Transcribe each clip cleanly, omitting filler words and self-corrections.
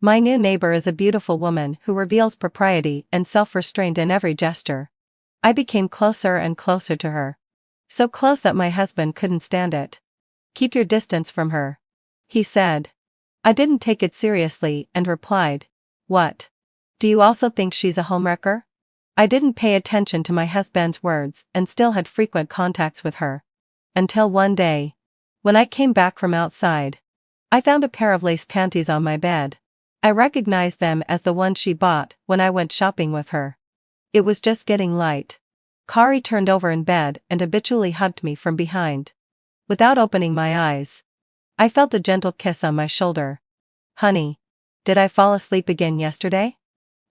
My new neighbor is a beautiful woman who reveals propriety and self-restraint in every gesture. I became closer and closer to her. So close that my husband couldn't stand it. "Keep your distance from her," he said. I didn't take it seriously and replied, "What? Do you also think she's a homewrecker?" I didn't pay attention to my husband's words and still had frequent contacts with her. Until one day, when I came back from outside, I found a pair of lace panties on my bed. I recognized them as the ones she bought when I went shopping with her. It was just getting light. Kari turned over in bed and habitually hugged me from behind. Without opening my eyes, I felt a gentle kiss on my shoulder. "Honey, did I fall asleep again yesterday?"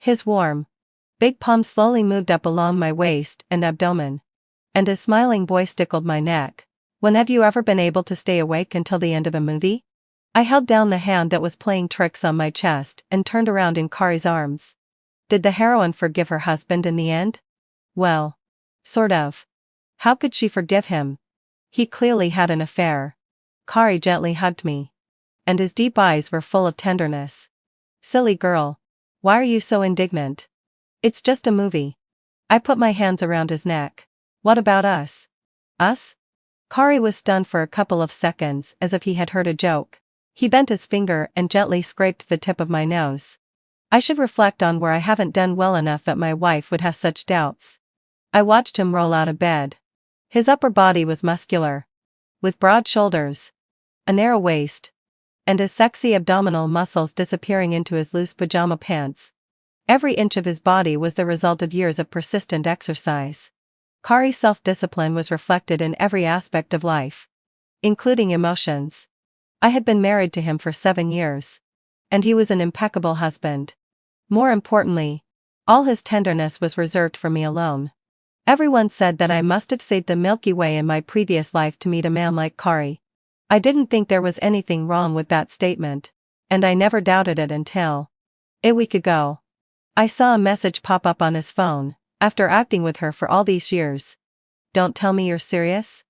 His warm, big palm slowly moved up along my waist and abdomen, and his smiling voice tickled my neck. "When have you ever been able to stay awake until the end of a movie?" I held down the hand that was playing tricks on my chest and turned around in Kari's arms. Did the heroine forgive her husband in the end? Well, sort of. How could she forgive him? He clearly had an affair. Kari gently hugged me, and his deep eyes were full of tenderness. "Silly girl. Why are you so indignant? It's just a movie." I put my hands around his neck. "What about us?" "Us?" Kari was stunned for a couple of seconds as if he had heard a joke. He bent his finger and gently scraped the tip of my nose. "I should reflect on where I haven't done well enough that my wife would have such doubts." I watched him roll out of bed. His upper body was muscular, with broad shoulders, a narrow waist, and his sexy abdominal muscles disappearing into his loose pajama pants. Every inch of his body was the result of years of persistent exercise. Kari's self-discipline was reflected in every aspect of life, including emotions. I had been married to him for 7 years, and he was an impeccable husband. More importantly, all his tenderness was reserved for me alone. Everyone said that I must have saved the Milky Way in my previous life to meet a man like Kari. I didn't think there was anything wrong with that statement, and I never doubted it until a week ago. I saw a message pop up on his phone. "After acting with her for all these years. Don't tell me you're serious?"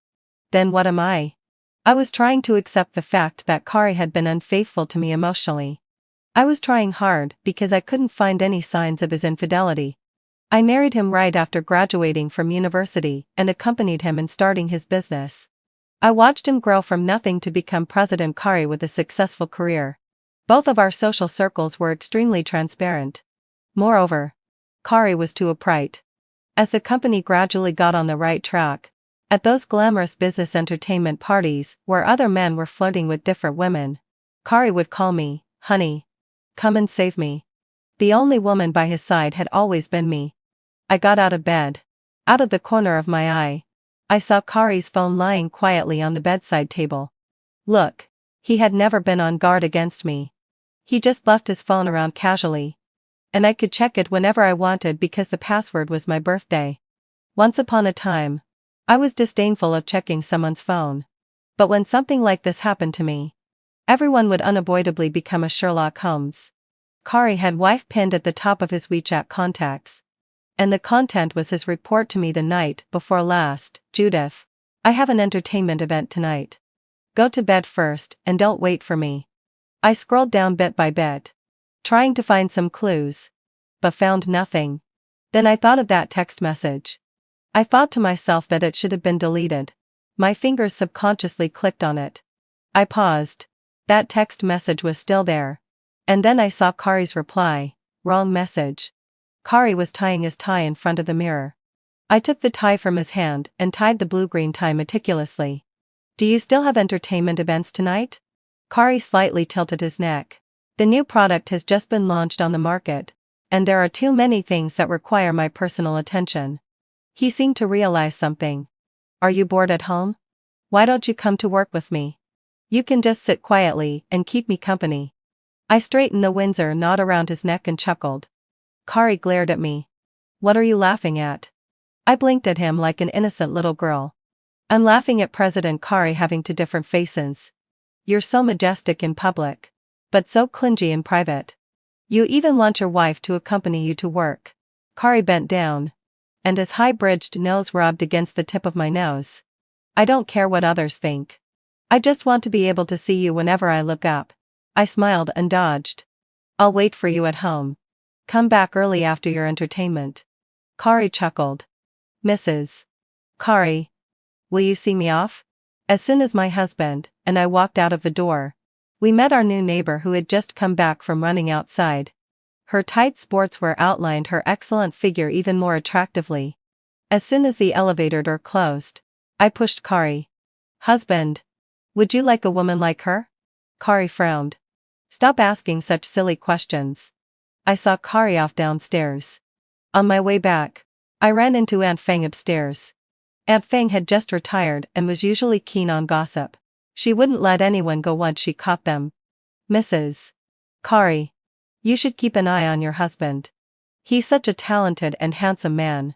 "Then what am I?" I was trying to accept the fact that Kari had been unfaithful to me emotionally. I was trying hard because I couldn't find any signs of his infidelity. I married him right after graduating from university and accompanied him in starting his business. I watched him grow from nothing to become President Kari with a successful career. Both of our social circles were extremely transparent. Moreover, Kari was too upright. As the company gradually got on the right track, at those glamorous business entertainment parties where other men were flirting with different women, Kari would call me, "Honey, come and save me." The only woman by his side had always been me. I got out of bed. Out of the corner of my eye, I saw Kari's phone lying quietly on the bedside table. Look, he had never been on guard against me. He just left his phone around casually, and I could check it whenever I wanted because the password was my birthday. Once upon a time, I was disdainful of checking someone's phone. But when something like this happened to me, everyone would unavoidably become a Sherlock Holmes. Kari had wife pinned at the top of his WeChat contacts, and the content was his report to me the night before last. "Judith, I have an entertainment event tonight. Go to bed first and don't wait for me." I scrolled down bit by bit, trying to find some clues, but found nothing. Then I thought of that text message. I thought to myself that it should have been deleted. My fingers subconsciously clicked on it. I paused. That text message was still there. And then I saw Kari's reply. Wrong message. Kari was tying his tie in front of the mirror. I took the tie from his hand and tied the blue-green tie meticulously. "Do you still have entertainment events tonight?" Kari slightly tilted his neck. "The new product has just been launched on the market, and there are too many things that require my personal attention." He seemed to realize something. "Are you bored at home? Why don't you come to work with me? You can just sit quietly and keep me company." I straightened the Windsor knot around his neck and chuckled. Kari glared at me. "What are you laughing at?" I blinked at him like an innocent little girl. "I'm laughing at President Kari having two different faces. You're so majestic in public, but so clingy in private. You even want your wife to accompany you to work." Kari bent down, and his high-bridged nose rubbed against the tip of my nose. "I don't care what others think. I just want to be able to see you whenever I look up." I smiled and dodged. I'll wait for you at home. Come back early after your entertainment. Kari chuckled. Mrs. Kari, will you see me off? As soon as my husband and I walked out of the door, we met our new neighbor who had just come back from running outside. Her tight sportswear outlined her excellent figure even more attractively. As soon as the elevator door closed, I pushed Kari. Husband, would you like a woman like her? Kari frowned. Stop asking such silly questions. I saw Kari off downstairs. On my way back, I ran into Aunt Fang upstairs. Aunt Fang had just retired and was usually keen on gossip. She wouldn't let anyone go once she caught them. Mrs. Kari, you should keep an eye on your husband. He's such a talented and handsome man.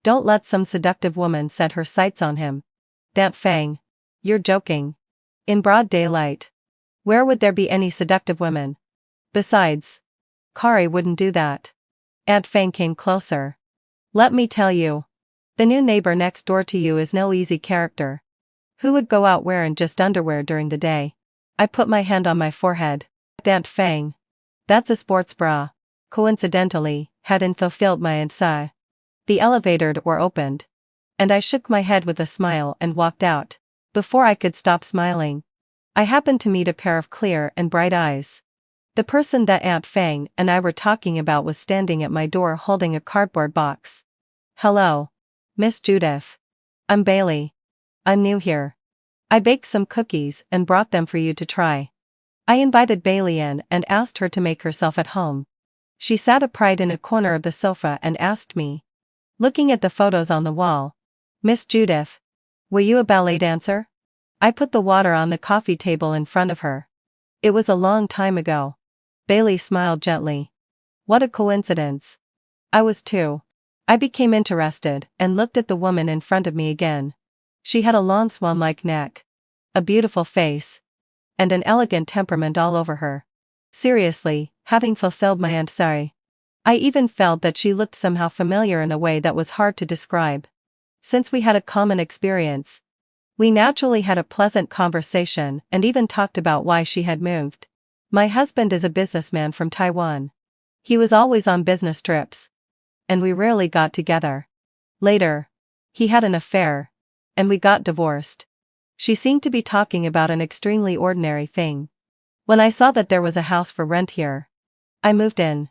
Don't let some seductive woman set her sights on him. Aunt Fang, you're joking. In broad daylight. Where would there be any seductive women? Besides, Kari wouldn't do that. Aunt Fang came closer. Let me tell you. The new neighbor next door to you is no easy character. Who would go out wearing just underwear during the day? I put my hand on my forehead. Aunt Fang. That's a sports bra. Coincidentally, hadn't fulfilled my answer. The elevator door opened. And I shook my head with a smile and walked out. Before I could stop smiling, I happened to meet a pair of clear and bright eyes. The person that Aunt Fang and I were talking about was standing at my door holding a cardboard box. Hello, Miss Judith. I'm Bailey. I'm new here. I baked some cookies and brought them for you to try. I invited Bailey in and asked her to make herself at home. She sat upright in a corner of the sofa and asked me, looking at the photos on the wall, Miss Judith, were you a ballet dancer? I put the water on the coffee table in front of her. It was a long time ago. Bailey smiled gently. What a coincidence. I was too. I became interested and looked at the woman in front of me again. She had a long swan-like neck, a beautiful face, and an elegant temperament all over her. Seriously, having fulfilled my answer, I even felt that she looked somehow familiar in a way that was hard to describe. Since we had a common experience, we naturally had a pleasant conversation and even talked about why she had moved. My husband is a businessman from Taiwan. He was always on business trips, and we rarely got together. Later, he had an affair, and we got divorced. She seemed to be talking about an extremely ordinary thing. When I saw that there was a house for rent here, I moved in.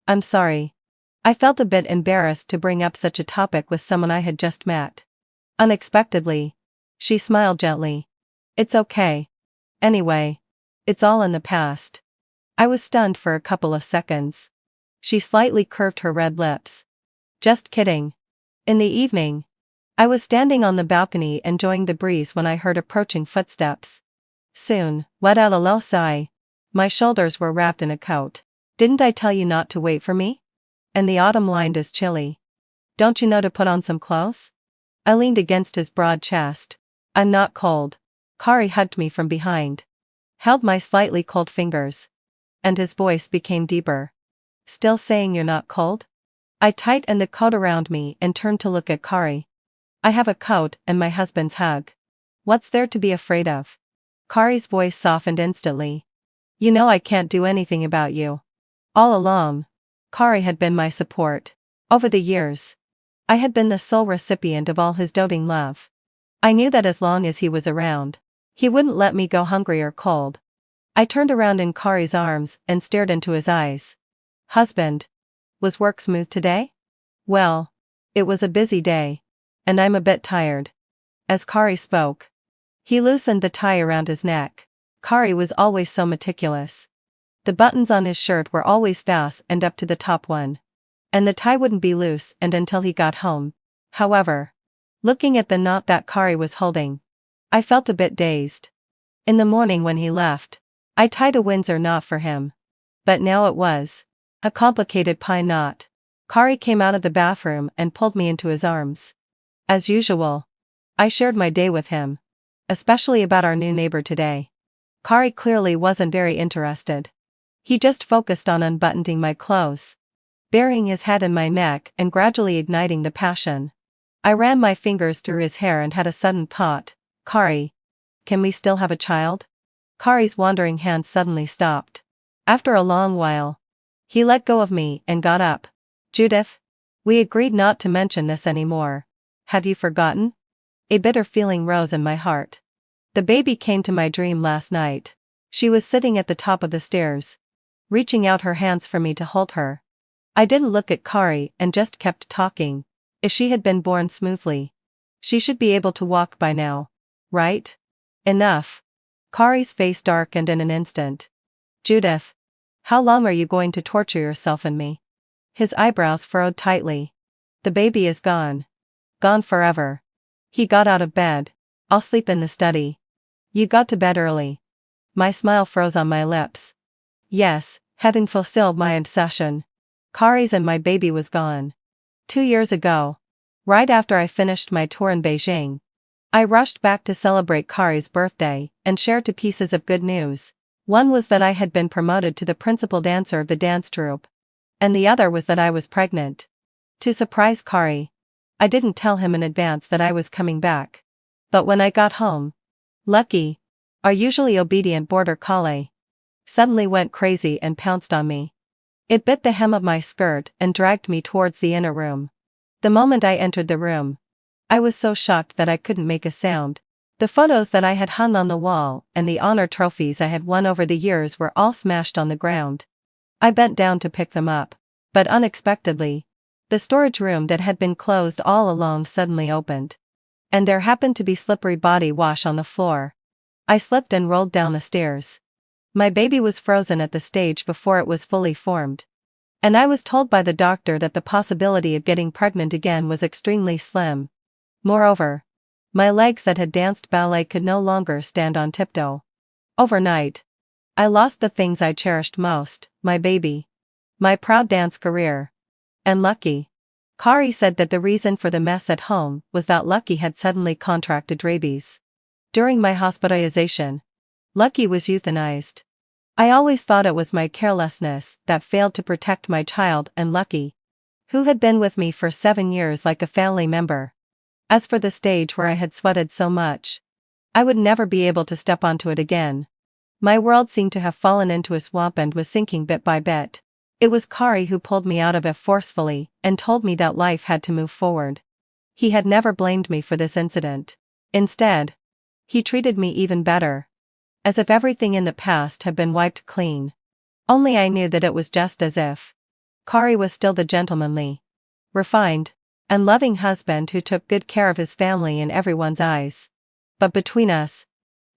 I'm sorry. I felt a bit embarrassed to bring up such a topic with someone I had just met. Unexpectedly, she smiled gently. It's okay. Anyway, it's all in the past. I was stunned for a couple of seconds. She slightly curved her red lips. Just kidding. In the evening, I was standing on the balcony enjoying the breeze when I heard approaching footsteps. Soon, let out a low sigh. My shoulders were wrapped in a coat. Didn't I tell you not to wait for me? And the autumn wind is chilly. Don't you know to put on some clothes? I leaned against his broad chest. I'm not cold. Kari hugged me from behind, held my slightly cold fingers, and his voice became deeper. Still saying you're not cold? I tightened the coat around me and turned to look at Kari. I have a coat and my husband's hug. What's there to be afraid of? Kari's voice softened instantly. You know I can't do anything about you. All along, Kari had been my support. Over the years, I had been the sole recipient of all his doting love. I knew that as long as he was around, he wouldn't let me go hungry or cold. I turned around in Kari's arms and stared into his eyes. Husband, was work smooth today? Well, it was a busy day, and I'm a bit tired. As Kari spoke, he loosened the tie around his neck. Kari was always so meticulous. The buttons on his shirt were always fastened up to the top one, and the tie wouldn't be loose until he got home. However, looking at the knot that Kari was holding, I felt a bit dazed. In the morning when he left, I tied a Windsor knot for him. But now it was a complicated pine knot. Kari came out of the bathroom and pulled me into his arms. As usual, I shared my day with him, especially about our new neighbor today. Kari clearly wasn't very interested. He just focused on unbuttoning my clothes, burying his head in my neck and gradually igniting the passion. I ran my fingers through his hair and had a sudden thought. Kari, can we still have a child? Kari's wandering hand suddenly stopped. After a long while, He let go of me and got up. Judith? We agreed not to mention this anymore. Have you forgotten? A bitter feeling rose in my heart. The baby came to my dream last night. She was sitting at the top of the stairs, reaching out her hands for me to hold her. I didn't look at Kari and just kept talking. If she had been born smoothly, she should be able to walk by now. Right? Enough. Kari's face darkened in an instant. Judith. How long are you going to torture yourself and me? His eyebrows furrowed tightly. The baby is gone. Gone forever. He got out of bed. I'll sleep in the study. You got to bed early. My smile froze on my lips. Yes, having fulfilled my obsession. Kari's and my baby was gone. 2 years ago. Right after I finished my tour in Beijing. I rushed back to celebrate Kari's birthday and share 2 pieces of good news. One was that I had been promoted to the principal dancer of the dance troupe. And the other was that I was pregnant. To surprise Kari, I didn't tell him in advance that I was coming back. But when I got home, Lucky, our usually obedient border collie, suddenly went crazy and pounced on me. It bit the hem of my skirt and dragged me towards the inner room. The moment I entered the room, I was so shocked that I couldn't make a sound. The photos that I had hung on the wall and the honor trophies I had won over the years were all smashed on the ground. I bent down to pick them up, but unexpectedly, the storage room that had been closed all along suddenly opened. And there happened to be slippery body wash on the floor. I slipped and rolled down the stairs. My baby was frozen at the stage before it was fully formed. And I was told by the doctor that the possibility of getting pregnant again was extremely slim. Moreover, my legs that had danced ballet could no longer stand on tiptoe. Overnight, I lost the things I cherished most, my baby, my proud dance career, and Lucky. Kari said that the reason for the mess at home was that Lucky had suddenly contracted rabies. During my hospitalization, Lucky was euthanized. I always thought it was my carelessness that failed to protect my child and Lucky, who had been with me for 7 years like a family member. As for the stage where I had sweated so much, I would never be able to step onto it again. My world seemed to have fallen into a swamp and was sinking bit by bit. It was Kari who pulled me out of it forcefully and told me that life had to move forward. He had never blamed me for this incident. Instead, he treated me even better. As if everything in the past had been wiped clean. Only I knew that it was just as if. Kari was still the gentlemanly, refined, and loving husband who took good care of his family in everyone's eyes. But between us,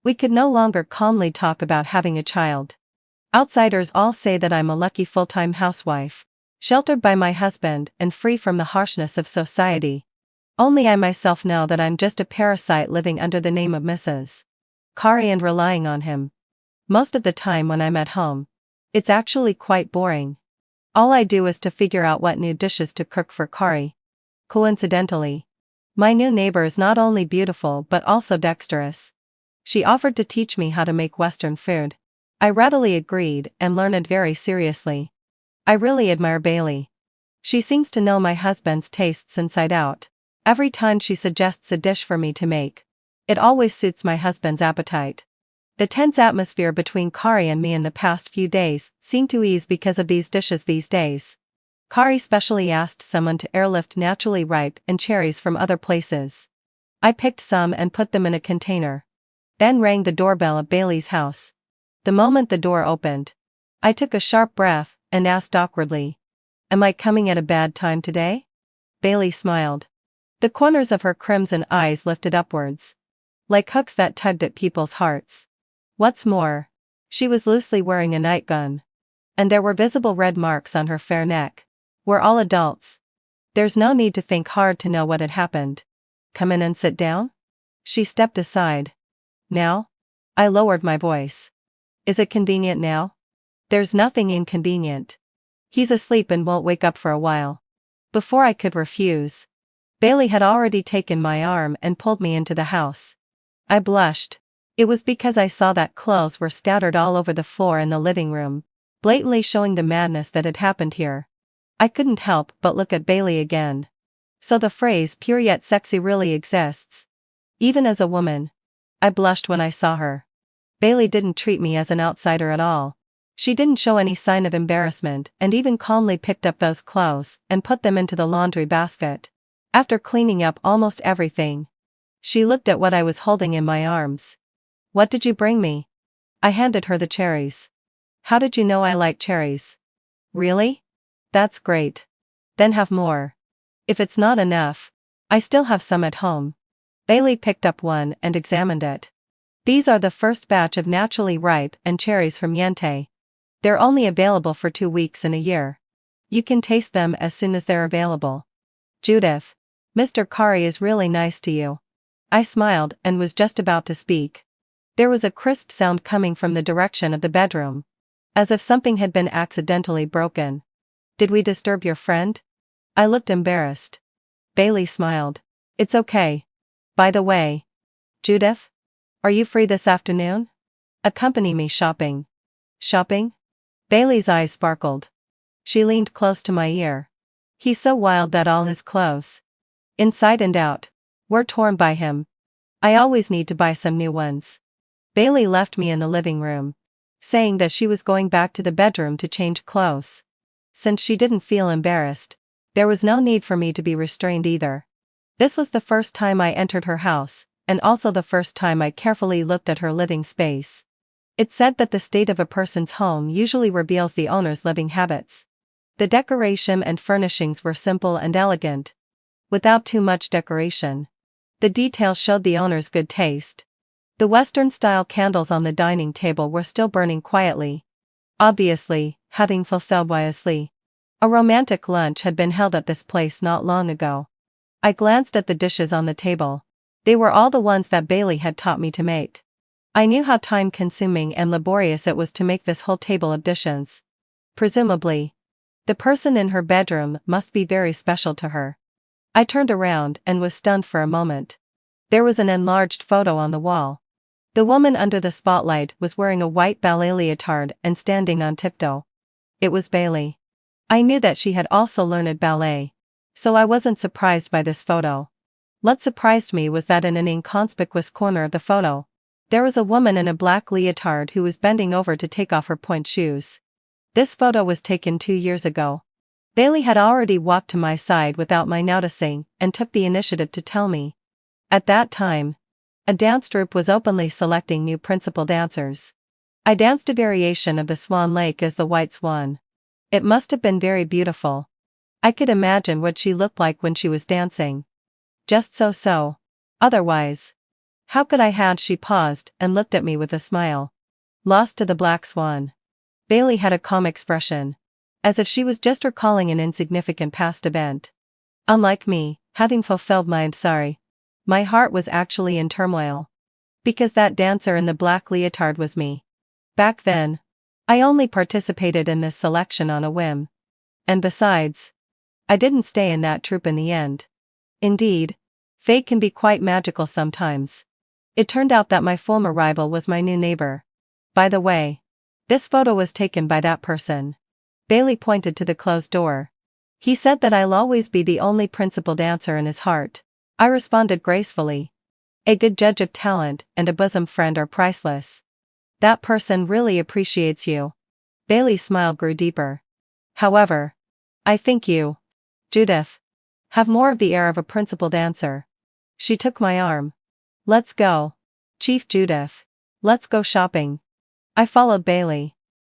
we could no longer calmly talk about having a child. Outsiders all say that I'm a lucky full-time housewife, sheltered by my husband and free from the harshness of society. Only I myself know that I'm just a parasite living under the name of Mrs. Kari and relying on him. Most of the time when I'm at home, it's actually quite boring. All I do is to figure out what new dishes to cook for Kari. Coincidentally, my new neighbor is not only beautiful but also dexterous. She offered to teach me how to make Western food. I readily agreed and learned it very seriously. I really admire Bailey. She seems to know my husband's tastes inside out. Every time she suggests a dish for me to make, it always suits my husband's appetite. The tense atmosphere between Kari and me in the past few days seemed to ease because of these dishes these days. Kari specially asked someone to airlift naturally ripe and cherries from other places. I picked some and put them in a container. Then rang the doorbell of Bailey's house. The moment the door opened, I took a sharp breath and asked awkwardly, "Am I coming at a bad time today?" Bailey smiled. The corners of her crimson eyes lifted upwards, like hooks that tugged at people's hearts. What's more, she was loosely wearing a nightgown, and there were visible red marks on her fair neck. We're all adults. There's no need to think hard to know what had happened. Come in and sit down? She stepped aside. Now? I lowered my voice. Is it convenient now? There's nothing inconvenient. He's asleep and won't wake up for a while. Before I could refuse, Bailey had already taken my arm and pulled me into the house. I blushed. It was because I saw that clothes were scattered all over the floor in the living room, blatantly showing the madness that had happened here. I couldn't help but look at Bailey again. So the phrase pure yet sexy really exists. Even as a woman, I blushed when I saw her. Bailey didn't treat me as an outsider at all. She didn't show any sign of embarrassment and even calmly picked up those clothes and put them into the laundry basket. After cleaning up almost everything, she looked at what I was holding in my arms. "What did you bring me?" I handed her the cherries. "How did you know I like cherries?" "Really? That's great. Then have more. If it's not enough, I still have some at home." Bailey picked up one and examined it. "These are the first batch of naturally ripe and cherries from Yente. They're only available for 2 weeks in a year. You can taste them as soon as they're available." "Judith, Mr. Kari is really nice to you." I smiled and was just about to speak. There was a crisp sound coming from the direction of the bedroom, as if something had been accidentally broken. "Did we disturb your friend?" I looked embarrassed. Bailey smiled. "It's okay. By the way, Judith, are you free this afternoon? Accompany me shopping." "Shopping?" Bailey's eyes sparkled. She leaned close to my ear. "He's so wild that all his clothes, inside and out, were torn by him. I always need to buy some new ones." Bailey left me in the living room, saying that she was going back to the bedroom to change clothes. Since she didn't feel embarrassed, there was no need for me to be restrained either. This was the first time I entered her house, and also the first time I carefully looked at her living space. It's said that the state of a person's home usually reveals the owner's living habits. The decoration and furnishings were simple and elegant, without too much decoration. The details showed the owner's good taste. The Western-style candles on the dining table were still burning quietly, obviously, having fulfilled wisely. A romantic lunch had been held at this place not long ago. I glanced at the dishes on the table. They were all the ones that Bailey had taught me to make. I knew how time-consuming and laborious it was to make this whole table of dishes. Presumably, the person in her bedroom must be very special to her. I turned around and was stunned for a moment. There was an enlarged photo on the wall. The woman under the spotlight was wearing a white ballet leotard and standing on tiptoe. It was Bailey. I knew that she had also learned ballet, so I wasn't surprised by this photo. What surprised me was that in an inconspicuous corner of the photo, there was a woman in a black leotard who was bending over to take off her pointe shoes. This photo was taken 2 years ago. Bailey had already walked to my side without my noticing and took the initiative to tell me. At that time, a dance troupe was openly selecting new principal dancers. I danced a variation of the Swan Lake as the White Swan. It must have been very beautiful. I could imagine what she looked like when she was dancing. Just so. Otherwise, how could I had she paused and looked at me with a smile. Lost to the Black Swan. Bailey had a calm expression, as if she was just recalling an insignificant past event. Unlike me, having fulfilled my heart was actually in turmoil. Because that dancer in the black leotard was me. Back then, I only participated in this selection on a whim. And besides, I didn't stay in that troupe in the end. Indeed, fate can be quite magical sometimes. It turned out that my former rival was my new neighbor. By the way, this photo was taken by that person. Bailey pointed to the closed door. He said that I'll always be the only principal dancer in his heart. I responded gracefully. A good judge of talent and a bosom friend are priceless. That person really appreciates you. Bailey's smile grew deeper. However, I think you, Judith, have more of the air of a principal dancer. She took my arm. Let's go, Chief Judith. Let's go shopping. I followed Bailey.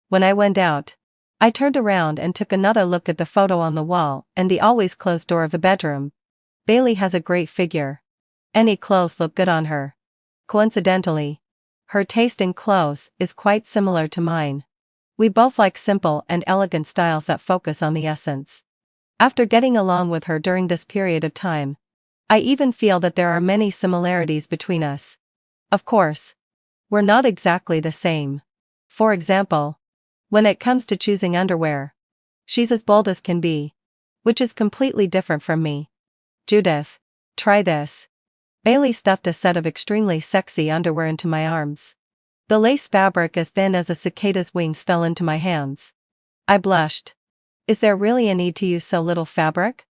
When I went out, I turned around and took another look at the photo on the wall and the always closed door of the bedroom. Bailey has a great figure. Any clothes look good on her. Coincidentally, her taste in clothes is quite similar to mine. We both like simple and elegant styles that focus on the essence. After getting along with her during this period of time, I even feel that there are many similarities between us. Of course, we're not exactly the same. For example, when it comes to choosing underwear, she's as bold as can be, which is completely different from me. Judith, try this. Bailey stuffed a set of extremely sexy underwear into my arms. The lace fabric as thin as a cicada's wings fell into my hands. I blushed. Is there really a need to use so little fabric?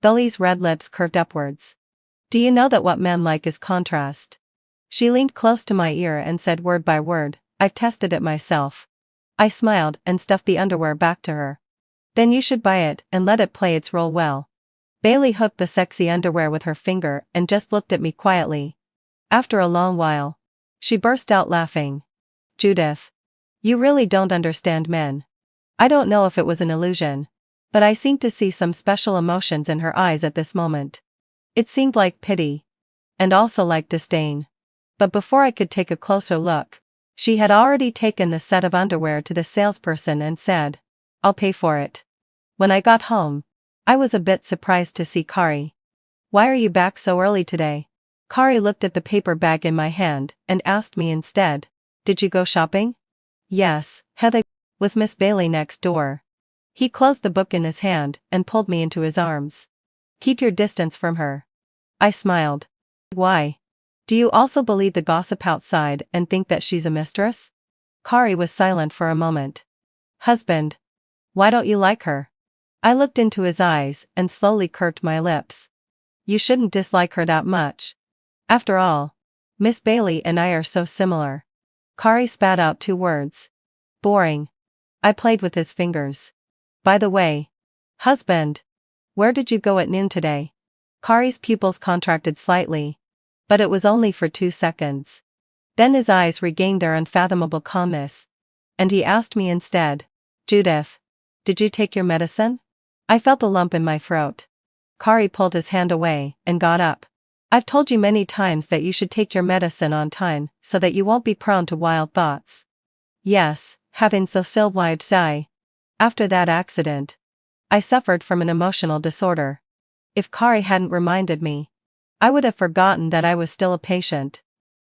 Bailey's red lips curved upwards. Do you know that what men like is contrast? She leaned close to my ear and said word by word, I've tested it myself. I smiled and stuffed the underwear back to her. Then you should buy it and let it play its role well. Bailey hooked the sexy underwear with her finger and just looked at me quietly. After a long while, she burst out laughing. Judith. You really don't understand men. I don't know if it was an illusion, but I seemed to see some special emotions in her eyes at this moment. It seemed like pity. And also like disdain. But before I could take a closer look, she had already taken the set of underwear to the salesperson and said, "I'll pay for it." When I got home, I was a bit surprised to see Kari. "Why are you back so early today?" Kari looked at the paper bag in my hand and asked me instead, "Did you go shopping?" "Yes, Heather, with Miss Bailey next door." He closed the book in his hand and pulled me into his arms. "Keep your distance from her." I smiled. "Why? Do you also believe the gossip outside and think that she's a mistress?" Kari was silent for a moment. "Husband. Why don't you like her?" I looked into his eyes and slowly curved my lips. "You shouldn't dislike her that much. After all, Miss Bailey and I are so similar." Kari spat out 2 words. "Boring." I played with his fingers. "By the way, husband, where did you go at noon today?" Kari's pupils contracted slightly, but it was only for 2 seconds. Then his eyes regained their unfathomable calmness, and he asked me instead, "Judith, did you take your medicine?" I felt a lump in my throat. Kari pulled his hand away and got up. "I've told you many times that you should take your medicine on time so that you won't be prone to wild thoughts." "Yes, having so still wide sigh. After that accident, I suffered from an emotional disorder. If Kari hadn't reminded me, I would have forgotten that I was still a patient.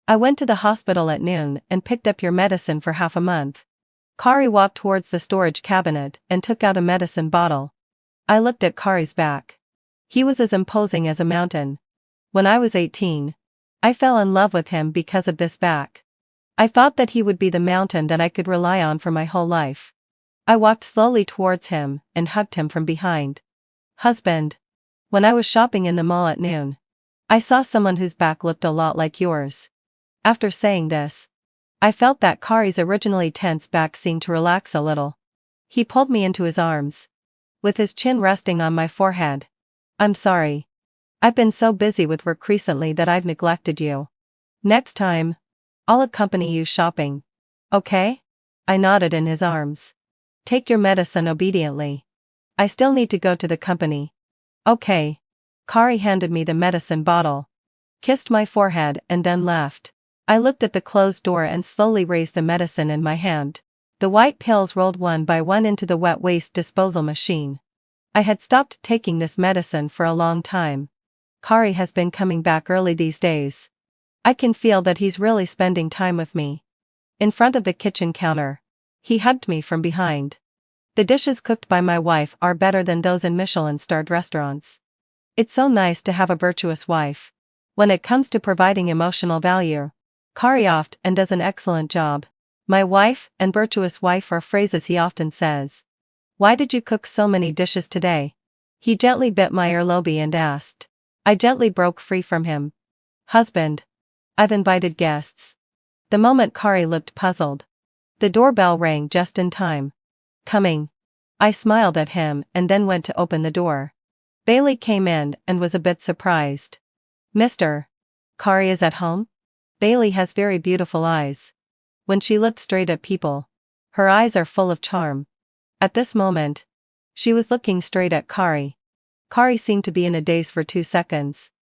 I went to the hospital at noon and picked up your medicine for half a month." Kari walked towards the storage cabinet and took out a medicine bottle. I looked at Kari's back. He was as imposing as a mountain. When I was 18, I fell in love with him because of this back. I thought that he would be the mountain that I could rely on for my whole life. I walked slowly towards him and hugged him from behind. "Husband. When I was shopping in the mall at noon, I saw someone whose back looked a lot like yours." After saying this, I felt that Kari's originally tense back seemed to relax a little. He pulled me into his arms, with his chin resting on my forehead. "I'm sorry. I've been so busy with work recently that I've neglected you. Next time, I'll accompany you shopping. Okay?" I nodded in his arms. "Take your medicine obediently. I still need to go to the company." "Okay." Kari handed me the medicine bottle, kissed my forehead and then left. I looked at the closed door and slowly raised the medicine in my hand. The white pills rolled one by one into the wet waste disposal machine. I had stopped taking this medicine for a long time. Kari has been coming back early these days. I can feel that he's really spending time with me. In front of the kitchen counter, he hugged me from behind. "The dishes cooked by my wife are better than those in Michelin-starred restaurants. It's so nice to have a virtuous wife. When it comes to providing emotional value, Kari oft and does an excellent job." My wife and virtuous wife are phrases he often says. "Why did you cook so many dishes today?" He gently bit my earlobe and asked. I gently broke free from him. "Husband. I've invited guests." The moment Kari looked puzzled. The doorbell rang just in time. "Coming." I smiled at him and then went to open the door. Bailey came in and was a bit surprised. "Mr. Kari is at home?" Bailey has very beautiful eyes. When she looked straight at people, her eyes are full of charm. At this moment, she was looking straight at Kari. Kari seemed to be in a daze for 2 seconds,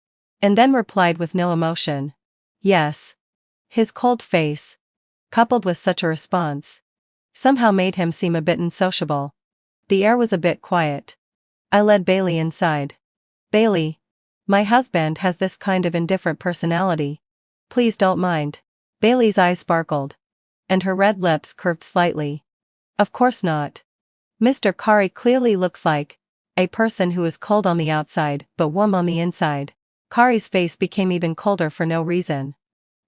and then replied with no emotion, "Yes." His cold face, coupled with such a response, somehow made him seem a bit unsociable. The air was a bit quiet. I led Bailey inside. "Bailey, my husband has this kind of indifferent personality. Please don't mind." Bailey's eyes sparkled, and her red lips curved slightly. "Of course not. Mr. Kari clearly looks like a person who is cold on the outside but warm on the inside." Kari's face became even colder for no reason.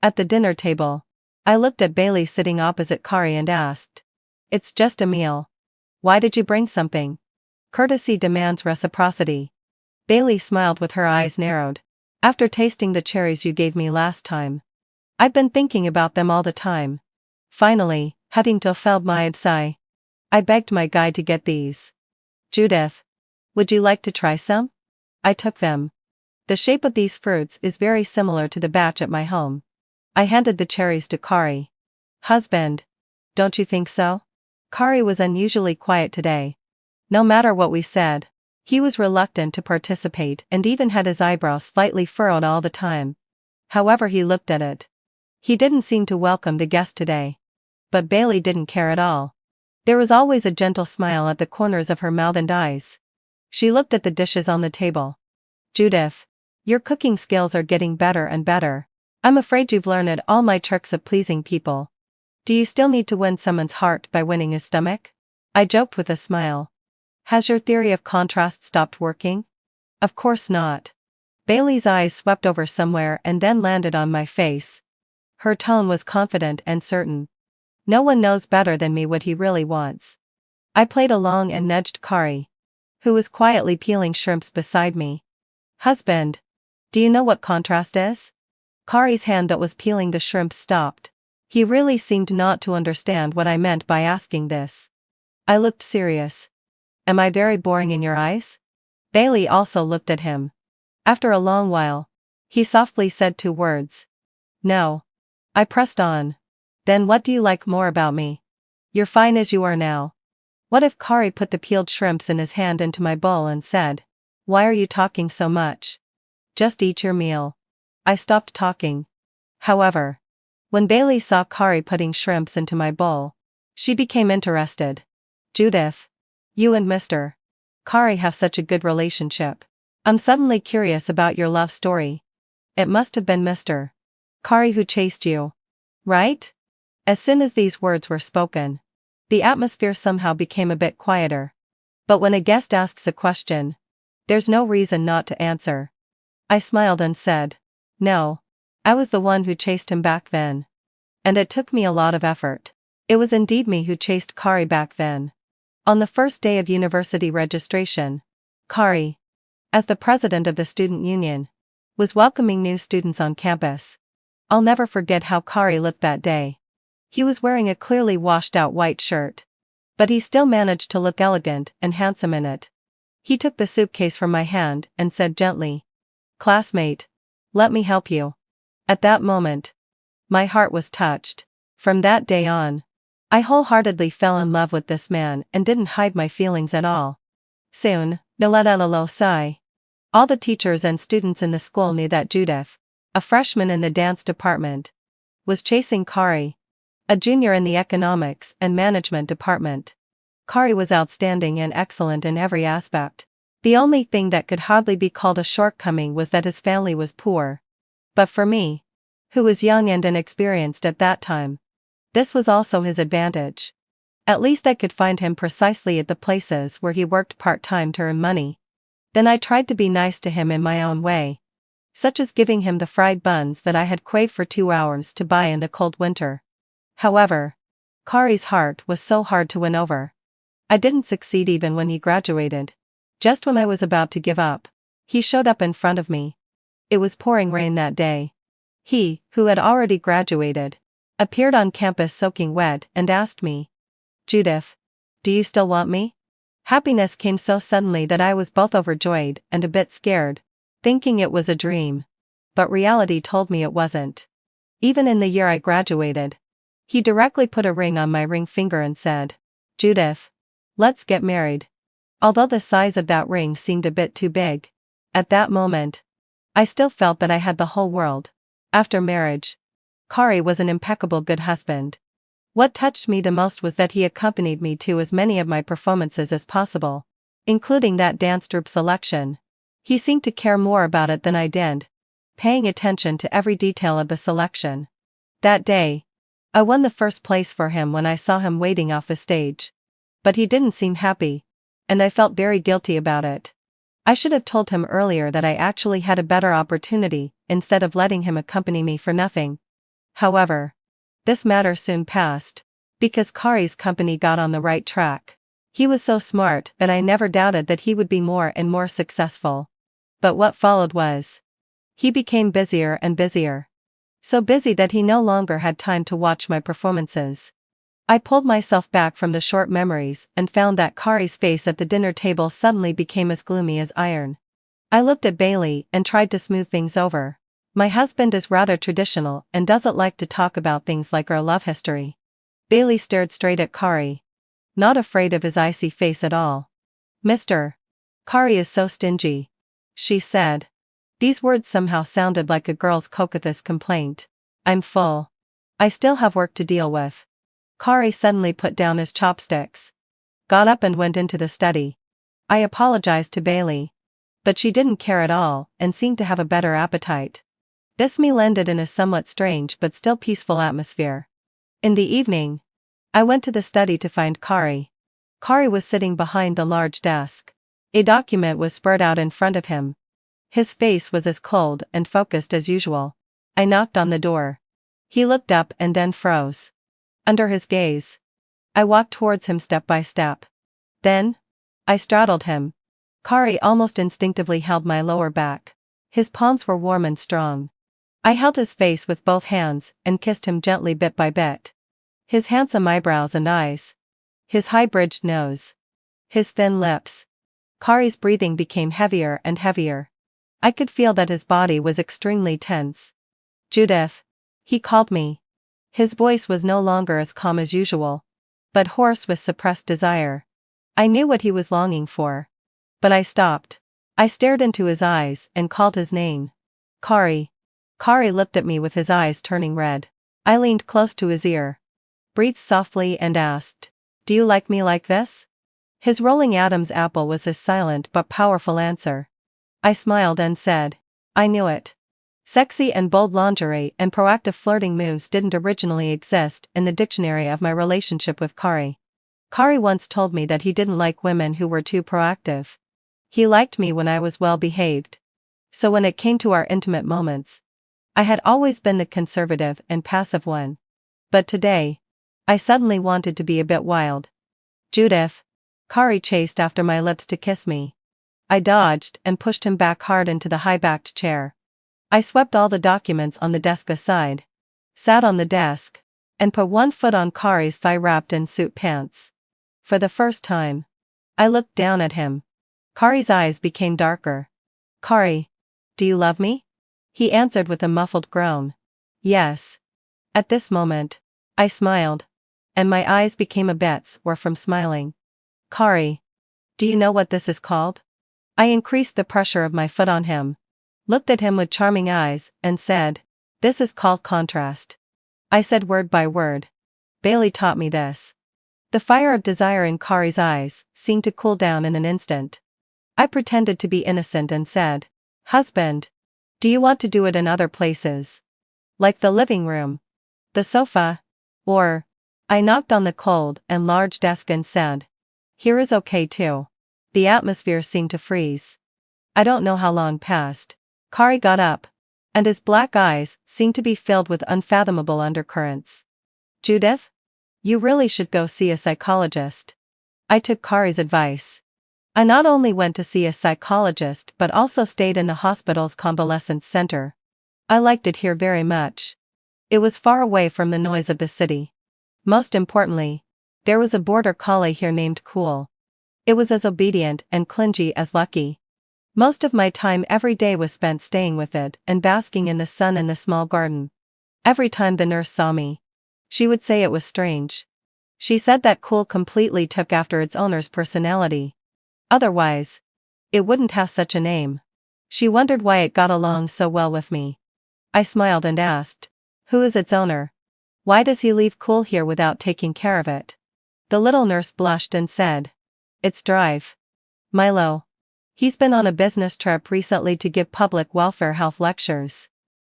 At the dinner table, I looked at Bailey sitting opposite Kari and asked, "It's just a meal. Why did you bring something?" "Courtesy demands reciprocity." Bailey smiled with her eyes narrowed. "After tasting the cherries you gave me last time, I've been thinking about them all the time." Finally, Heading to feld my sigh. I begged my guide to get these. Judith. Would you like to try some? I took them. The shape of these fruits is very similar to the batch at my home. I handed the cherries to Kari. Husband. Don't you think so? Kari was unusually quiet today. No matter what we said, he was reluctant to participate and even had his eyebrows slightly furrowed all the time. However he looked at it. He didn't seem to welcome the guest today. But Bailey didn't care at all. There was always a gentle smile at the corners of her mouth and eyes. She looked at the dishes on the table. Judith. Your cooking skills are getting better and better. I'm afraid you've learned all my tricks of pleasing people. Do you still need to win someone's heart by winning his stomach? I joked with a smile. Has your theory of contrast stopped working? Of course not. Bailey's eyes swept over somewhere and then landed on my face. Her tone was confident and certain. No one knows better than me what he really wants. I played along and nudged Kari, who was quietly peeling shrimps beside me. Husband. Do you know what contrast is? Kari's hand that was peeling the shrimps stopped. He really seemed not to understand what I meant by asking this. I looked serious. Am I very boring in your eyes? Bailey also looked at him. After a long while, he softly said 2 words. No. I pressed on. Then what do you like more about me? You're fine as you are now. What if Kari put the peeled shrimps in his hand into my bowl and said, why are you talking so much? Just eat your meal. I stopped talking. However, when Bailey saw Kari putting shrimps into my bowl, she became interested. Judith. You and Mr. Kari have such a good relationship. I'm suddenly curious about your love story. It must have been Mr. Kari who chased you. Right? As soon as these words were spoken, the atmosphere somehow became a bit quieter. But when a guest asks a question, there's no reason not to answer. I smiled and said, no. I was the one who chased him back then. And it took me a lot of effort. It was indeed me who chased Kari back then. On the first day of university registration, Kari, as the president of the student union, was welcoming new students on campus. I'll never forget how Kari looked that day. He was wearing a clearly washed-out white shirt. But he still managed to look elegant and handsome in it. He took the suitcase from my hand and said gently, classmate, let me help you. At that moment, my heart was touched. From that day on, I wholeheartedly fell in love with this man and didn't hide my feelings at all. Soon, all the teachers and students in the school knew that Judith, a freshman in the dance department, was chasing Kari, a junior in the economics and management department. Kari was outstanding and excellent in every aspect. The only thing that could hardly be called a shortcoming was that his family was poor. But for me, who was young and inexperienced at that time, this was also his advantage. At least I could find him precisely at the places where he worked part-time to earn money. Then I tried to be nice to him in my own way, such as giving him the fried buns that I had craved for 2 hours to buy in the cold winter. However, Kari's heart was so hard to win over. I didn't succeed even when he graduated. Just when I was about to give up, he showed up in front of me. It was pouring rain that day. He, who had already graduated, appeared on campus soaking wet and asked me, Judith, do you still want me? Happiness came so suddenly that I was both overjoyed and a bit scared, thinking it was a dream. But reality told me it wasn't. Even in the year I graduated, he directly put a ring on my ring finger and said, Judith, let's get married. Although the size of that ring seemed a bit too big, at that moment, I still felt that I had the whole world. After marriage, Kari was an impeccable good husband. What touched me the most was that he accompanied me to as many of my performances as possible, including that dance troupe selection. He seemed to care more about it than I did, paying attention to every detail of the selection. That day, I won the first place for him when I saw him waiting off the stage. But he didn't seem happy, and I felt very guilty about it. I should have told him earlier that I actually had a better opportunity, instead of letting him accompany me for nothing. However, this matter soon passed, because Kari's company got on the right track. He was so smart that I never doubted that he would be more and more successful. But what followed was, he became busier and busier. So busy that he no longer had time to watch my performances. I pulled myself back from the short memories and found that Kari's face at the dinner table suddenly became as gloomy as iron. I looked at Bailey and tried to smooth things over. My husband is rather traditional and doesn't like to talk about things like our love history. Bailey stared straight at Kari. Not afraid of his icy face at all. Mr. Kari is so stingy, she said. These words somehow sounded like a girl's coquettish complaint. I'm full. I still have work to deal with. Kari suddenly put down his chopsticks. Got up and went into the study. I apologized to Bailey. But she didn't care at all and seemed to have a better appetite. This meal ended in a somewhat strange but still peaceful atmosphere. In the evening, I went to the study to find Kari. Kari was sitting behind the large desk. A document was spread out in front of him. His face was as cold and focused as usual. I knocked on the door. He looked up and then froze. Under his gaze, I walked towards him step by step. Then, I straddled him. Kari almost instinctively held my lower back. His palms were warm and strong. I held his face with both hands and kissed him gently bit by bit. His handsome eyebrows and eyes. His high-bridged nose. His thin lips. Kari's breathing became heavier and heavier. I could feel that his body was extremely tense. Judith. He called me. His voice was no longer as calm as usual, but hoarse with suppressed desire. I knew what he was longing for. But I stopped. I stared into his eyes and called his name. Kari. Kari looked at me with his eyes turning red. I leaned close to his ear. Breathed softly and asked, "Do you like me like this?" His rolling Adam's apple was his silent but powerful answer. I smiled and said, "I knew it." Sexy and bold lingerie and proactive flirting moves didn't originally exist in the dictionary of my relationship with Kari. Kari once told me that he didn't like women who were too proactive. He liked me when I was well behaved. So when it came to our intimate moments, I had always been the conservative and passive one. But today, I suddenly wanted to be a bit wild. Judith. Kari chased after my lips to kiss me. I dodged and pushed him back hard into the high-backed chair. I swept all the documents on the desk aside, sat on the desk, and put one foot on Kari's thigh wrapped in suit pants. For the first time, I looked down at him. Kari's eyes became darker. "Kari, do you love me?" He answered with a muffled groan. "Yes." At this moment, I smiled, and my eyes became a bit sore from smiling. "Kari, do you know what this is called?" I increased the pressure of my foot on him, looked at him with charming eyes, and said, "This is called contrast." I said word by word. Bailey taught me this. The fire of desire in Kari's eyes seemed to cool down in an instant. I pretended to be innocent and said, "Husband, do you want to do it in other places? Like the living room? The sofa? Or?" I knocked on the cold and large desk and said, "Here is okay too." The atmosphere seemed to freeze. I don't know how long passed. Kari got up, and his black eyes seemed to be filled with unfathomable undercurrents. "Judith? You really should go see a psychologist." I took Kari's advice. I not only went to see a psychologist but also stayed in the hospital's convalescence center. I liked it here very much. It was far away from the noise of the city. Most importantly, there was a border collie here named Cool. It was as obedient and clingy as Lucky. Most of my time every day was spent staying with it and basking in the sun in the small garden. Every time the nurse saw me, she would say it was strange. She said that Cool completely took after its owner's personality. Otherwise, it wouldn't have such a name. She wondered why it got along so well with me. I smiled and asked, "Who is its owner? Why does he leave Cool here without taking care of it?" The little nurse blushed and said, "It's Drive. Milo. He's been on a business trip recently to give public welfare health lectures.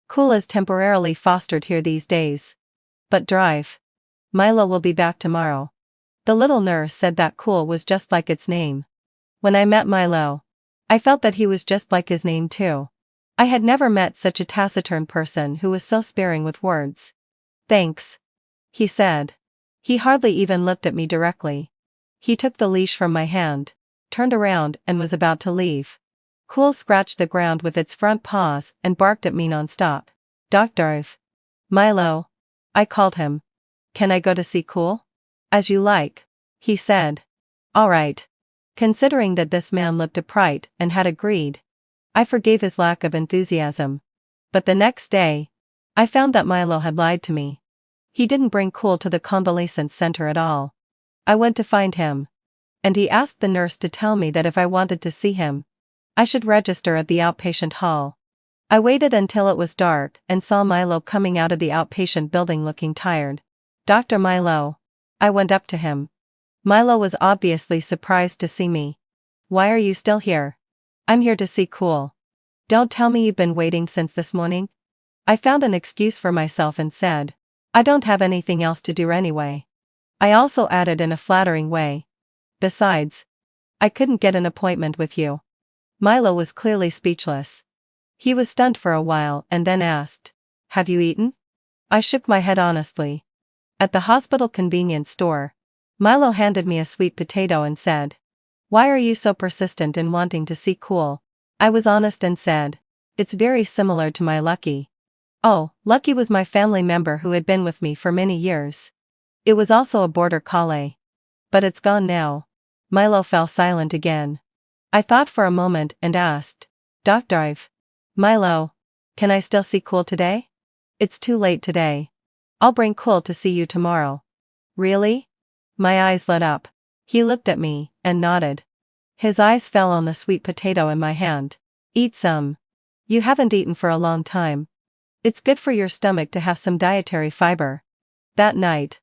Cool is temporarily fostered here these days. But Drive. Milo will be back tomorrow." The little nurse said that Cool was just like its name. When I met Milo, I felt that he was just like his name too. I had never met such a taciturn person who was so sparing with words. "Thanks," he said. He hardly even looked at me directly. He took the leash from my hand, turned around and was about to leave. Cool scratched the ground with its front paws and barked at me non-stop. "Dr. Milo," I called him. "Can I go to see Cool?" As you like, he said. All right. Considering that this man looked upright and had agreed, I forgave his lack of enthusiasm. But the next day, I found that Milo had lied to me. He didn't bring Cool to the convalescence center at all. I went to find him. And he asked the nurse to tell me that if I wanted to see him, I should register at the outpatient hall. I waited until it was dark and saw Milo coming out of the outpatient building looking tired. Dr. Milo. I went up to him. Milo was obviously surprised to see me. Why are you still here? I'm here to see Cool. Don't tell me you've been waiting since this morning? I found an excuse for myself and said, I don't have anything else to do anyway. I also added in a flattering way. Besides, I couldn't get an appointment with you. Milo was clearly speechless. He was stunned for a while and then asked, Have you eaten? I shook my head honestly. At the hospital convenience store, Milo handed me a sweet potato and said, Why are you so persistent in wanting to see Cool? I was honest and said, It's very similar to my Lucky. Oh, Lucky was my family member who had been with me for many years. It was also a border collie. But it's gone now. Milo fell silent again. I thought for a moment and asked, Doctor, Milo, can I still see Cool today? It's too late today. I'll bring Cool to see you tomorrow. Really? My eyes lit up. He looked at me and nodded. His eyes fell on the sweet potato in my hand. Eat some. You haven't eaten for a long time. It's good for your stomach to have some dietary fiber. That night,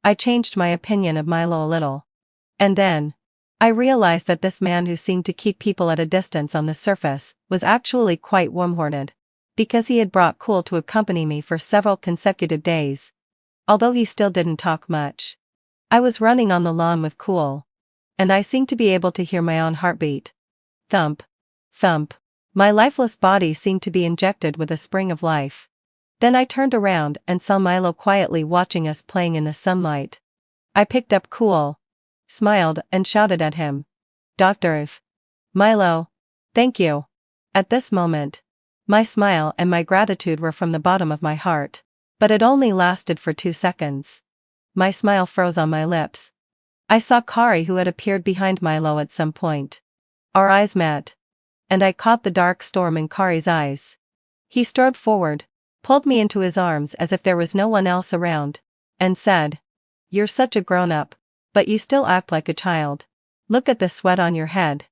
I changed my opinion of Milo a little. And then, I realized that this man who seemed to keep people at a distance on the surface was actually quite warm-hearted, because he had brought Cool to accompany me for several consecutive days. Although he still didn't talk much. I was running on the lawn with Cool. And I seemed to be able to hear my own heartbeat. Thump. Thump. My lifeless body seemed to be injected with a spring of life. Then I turned around and saw Milo quietly watching us playing in the sunlight. I picked up Cool, smiled and shouted at him. Dr. Milo. Thank you. At this moment, my smile and my gratitude were from the bottom of my heart. But it only lasted for 2 seconds. My smile froze on my lips. I saw Kari, who had appeared behind Milo at some point. Our eyes met. And I caught the dark storm in Kari's eyes. He strode forward, pulled me into his arms as if there was no one else around, and said, You're such a grown-up, but you still act like a child. Look at the sweat on your head.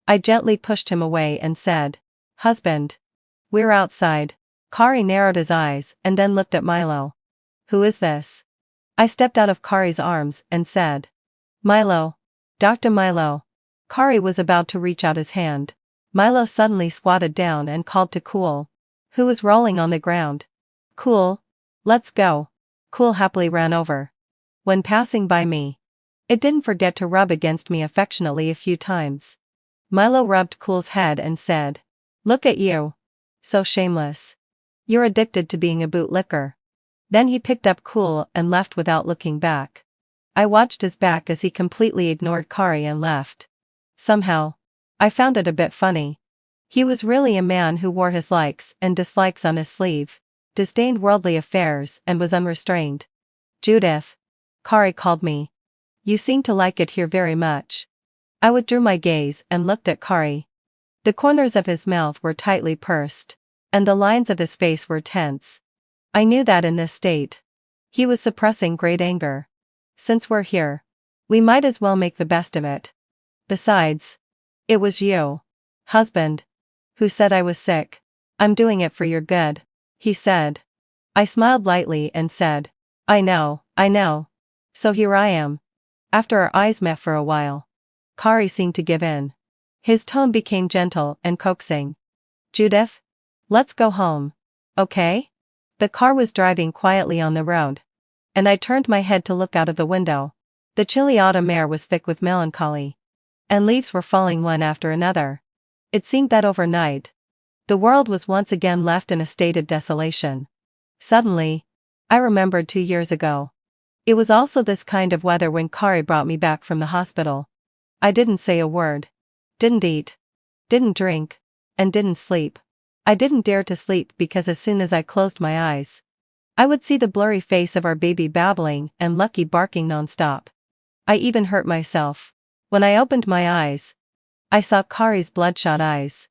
I gently pushed him away and said, Husband. We're outside. Kari narrowed his eyes and then looked at Milo. Who is this? I stepped out of Kari's arms and said, Milo. Dr. Milo. Kari was about to reach out his hand. Milo suddenly squatted down and called to Cool, who was rolling on the ground. Cool. Let's go. Cool happily ran over. When passing by me, it didn't forget to rub against me affectionately a few times. Milo rubbed Cool's head and said, Look at you. So shameless. You're addicted to being a bootlicker. Then he picked up Cool and left without looking back. I watched his back as he completely ignored Kari and left. Somehow, I found it a bit funny. He was really a man who wore his likes and dislikes on his sleeve, disdained worldly affairs and was unrestrained. Judith. Kari called me. You seem to like it here very much. I withdrew my gaze and looked at Kari. The corners of his mouth were tightly pursed, and the lines of his face were tense. I knew that in this state, he was suppressing great anger. Since we're here, we might as well make the best of it. Besides, it was you, husband, who said I was sick. I'm doing it for your good, he said. I smiled lightly and said, I know. So here I am. After our eyes met for a while, Kari seemed to give in. His tone became gentle and coaxing. Judith? Let's go home. Okay? The car was driving quietly on the road. And I turned my head to look out of the window. The chilly autumn air was thick with melancholy. And leaves were falling one after another. It seemed that overnight, the world was once again left in a state of desolation. Suddenly, I remembered 2 years ago. It was also this kind of weather when Kari brought me back from the hospital. I didn't say a word. Didn't eat. Didn't drink. And didn't sleep. I didn't dare to sleep because as soon as I closed my eyes, I would see the blurry face of our baby babbling and Lucky barking nonstop. I even hurt myself. When I opened my eyes, I saw Kari's bloodshot eyes.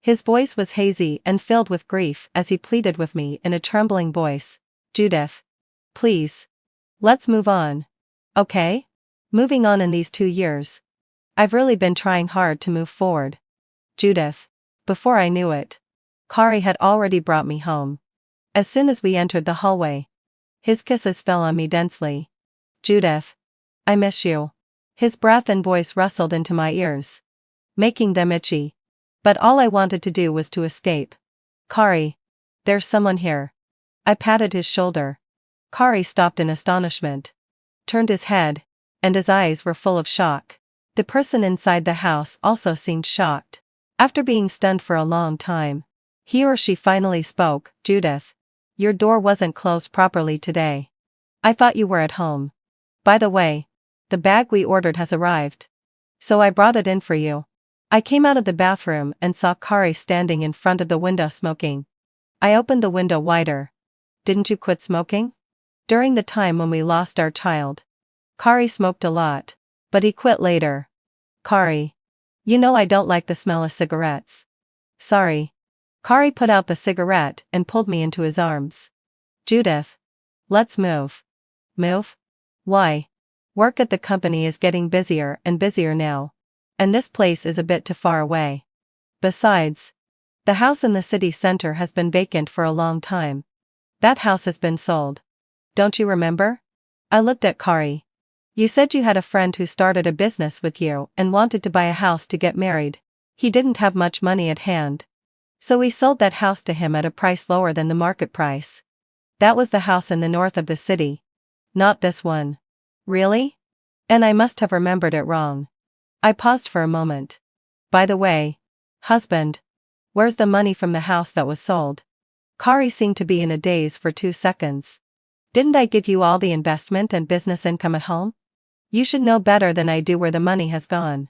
His voice was hazy and filled with grief as he pleaded with me in a trembling voice. Judith. Please. Let's move on. Okay? Moving on in these 2 years. I've really been trying hard to move forward. Judith. Before I knew it, Kari had already brought me home. As soon as we entered the hallway, his kisses fell on me densely. Judith. I miss you. His breath and voice rustled into my ears, making them itchy. But all I wanted to do was to escape. Kari. There's someone here. I patted his shoulder. Kari stopped in astonishment, turned his head, and his eyes were full of shock. The person inside the house also seemed shocked. After being stunned for a long time, he or she finally spoke. Judith. Your door wasn't closed properly today. I thought you were at home. By the way, the bag we ordered has arrived. So I brought it in for you. I came out of the bathroom and saw Kari standing in front of the window smoking. I opened the window wider. Didn't you quit smoking? During the time when we lost our child, Kari smoked a lot, but he quit later. Kari. You know I don't like the smell of cigarettes. Sorry. Kari put out the cigarette and pulled me into his arms. Judith. Let's move. Move? Why? Work at the company is getting busier and busier now. And this place is a bit too far away. Besides, the house in the city center has been vacant for a long time. That house has been sold. Don't you remember? I looked at Kari. You said you had a friend who started a business with you and wanted to buy a house to get married. He didn't have much money at hand. So we sold that house to him at a price lower than the market price. That was the house in the north of the city. Not this one. Really? And I must have remembered it wrong. I paused for a moment. By the way, husband, where's the money from the house that was sold? Kari seemed to be in a daze for 2 seconds. Didn't I give you all the investment and business income at home? You should know better than I do where the money has gone.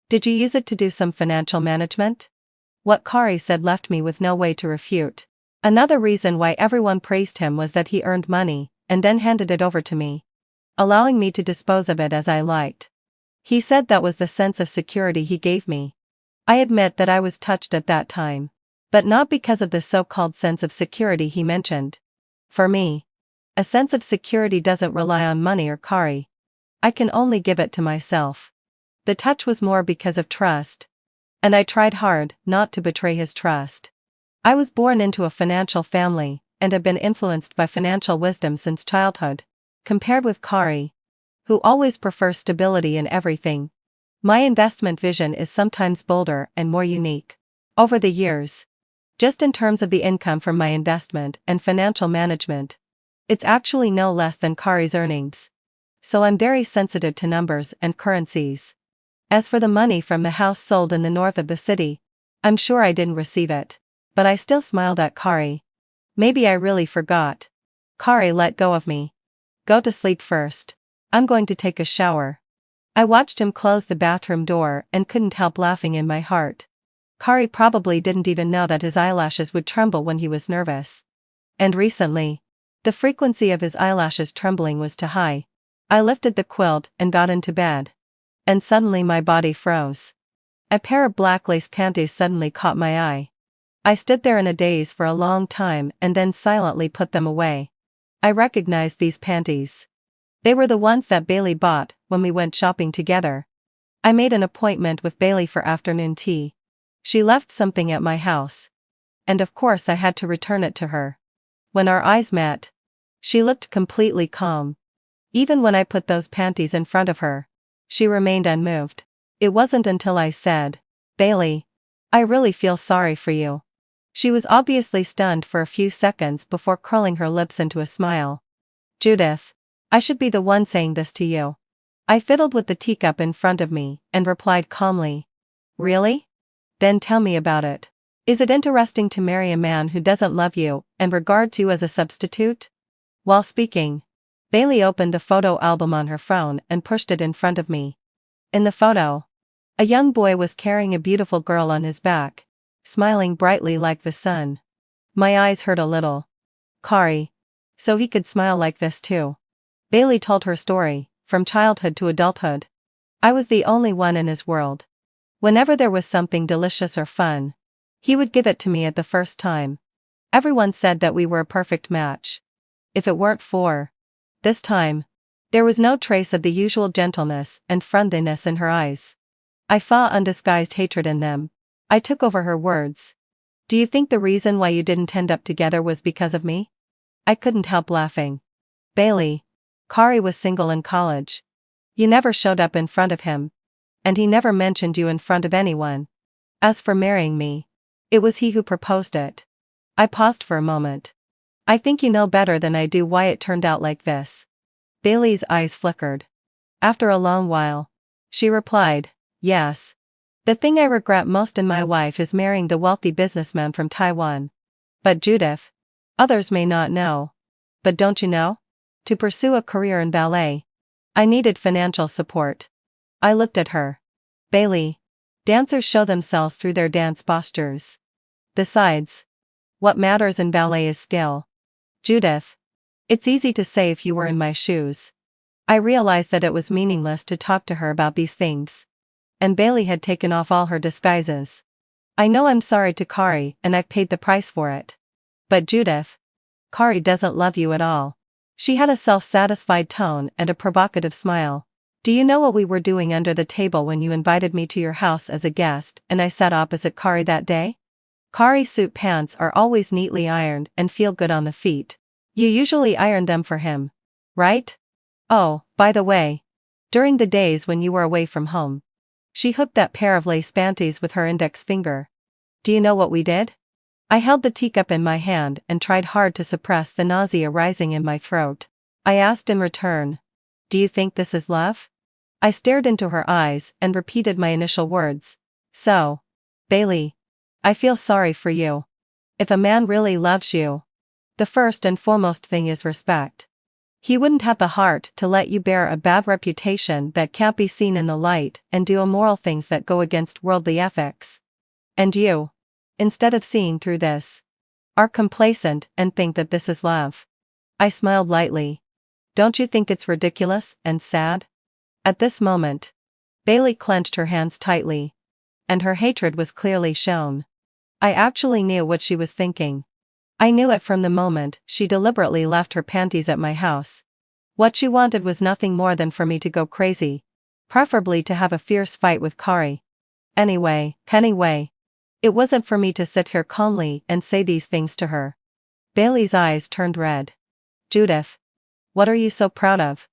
Did you use it to do some financial management? What Kari said left me with no way to refute. Another reason why everyone praised him was that he earned money, and then handed it over to me, allowing me to dispose of it as I liked. He said that was the sense of security he gave me. I admit that I was touched at that time. But not because of the so-called sense of security he mentioned. For me, a sense of security doesn't rely on money or Kari. I can only give it to myself. The touch was more because of trust. And I tried hard not to betray his trust. I was born into a financial family, and have been influenced by financial wisdom since childhood. Compared with Kari, who always prefers stability in everything, my investment vision is sometimes bolder and more unique. Over the years, just in terms of the income from my investment and financial management, it's actually no less than Kari's earnings. So I'm very sensitive to numbers and currencies. As for the money from the house sold in the north of the city, I'm sure I didn't receive it. But I still smiled at Kari. Maybe I really forgot. Kari let go of me. Go to sleep first. I'm going to take a shower. I watched him close the bathroom door and couldn't help laughing in my heart. Kari probably didn't even know that his eyelashes would tremble when he was nervous. And recently, the frequency of his eyelashes trembling was too high. I lifted the quilt and got into bed. And suddenly my body froze. A pair of black lace panties suddenly caught my eye. I stood there in a daze for a long time and then silently put them away. I recognized these panties. They were the ones that Bailey bought when we went shopping together. I made an appointment with Bailey for afternoon tea. She left something at my house. And of course I had to return it to her. When our eyes met, she looked completely calm. Even when I put those panties in front of her, she remained unmoved. It wasn't until I said, "Bailey, I really feel sorry for you." She was obviously stunned for a few seconds before curling her lips into a smile. "Judith, I should be the one saying this to you." I fiddled with the teacup in front of me and replied calmly, "Really? Then tell me about it. Is it interesting to marry a man who doesn't love you and regards you as a substitute?" While speaking, Bailey opened the photo album on her phone and pushed it in front of me. In the photo, a young boy was carrying a beautiful girl on his back, smiling brightly like the sun. My eyes hurt a little. Kari. So he could smile like this too. Bailey told her story, from childhood to adulthood. I was the only one in his world. Whenever there was something delicious or fun, he would give it to me at the first time. Everyone said that we were a perfect match. If it weren't for this time, there was no trace of the usual gentleness and friendliness in her eyes. I saw undisguised hatred in them. I took over her words. Do you think the reason why you didn't end up together was because of me? I couldn't help laughing. Bailey, Kari was single in college. You never showed up in front of him. And he never mentioned you in front of anyone. As for marrying me, it was he who proposed it. I paused for a moment. I think you know better than I do why it turned out like this. Bailey's eyes flickered. After a long while, she replied, yes. The thing I regret most in my wife is marrying the wealthy businessman from Taiwan. But Judith, others may not know. But don't you know? To pursue a career in ballet, I needed financial support. I looked at her. Bailey, dancers show themselves through their dance postures. Besides, what matters in ballet is skill. Judith, it's easy to say if you were in my shoes. I realized that it was meaningless to talk to her about these things. And Bailey had taken off all her disguises. I know I'm sorry to Kari and I've paid the price for it. But Judith, Kari doesn't love you at all. She had a self-satisfied tone and a provocative smile. Do you know what we were doing under the table when you invited me to your house as a guest and I sat opposite Kari that day? Kari's suit pants are always neatly ironed and feel good on the feet. You usually iron them for him, right? Oh, by the way, during the days when you were away from home, she hooked that pair of lace panties with her index finger. Do you know what we did? I held the teacup in my hand and tried hard to suppress the nausea rising in my throat. I asked in return, do you think this is love? I stared into her eyes and repeated my initial words. So, Bailey, I feel sorry for you. If a man really loves you, the first and foremost thing is respect. He wouldn't have the heart to let you bear a bad reputation that can't be seen in the light and do immoral things that go against worldly ethics. And you, instead of seeing through this, are complacent and think that this is love. I smiled lightly. Don't you think it's ridiculous and sad? At this moment, Bailey clenched her hands tightly, and her hatred was clearly shown. I actually knew what she was thinking. I knew it from the moment she deliberately left her panties at my house. What she wanted was nothing more than for me to go crazy, preferably to have a fierce fight with Kari. Anyway, it wasn't for me to sit here calmly and say these things to her. Bailey's eyes turned red. Judith, what are you so proud of?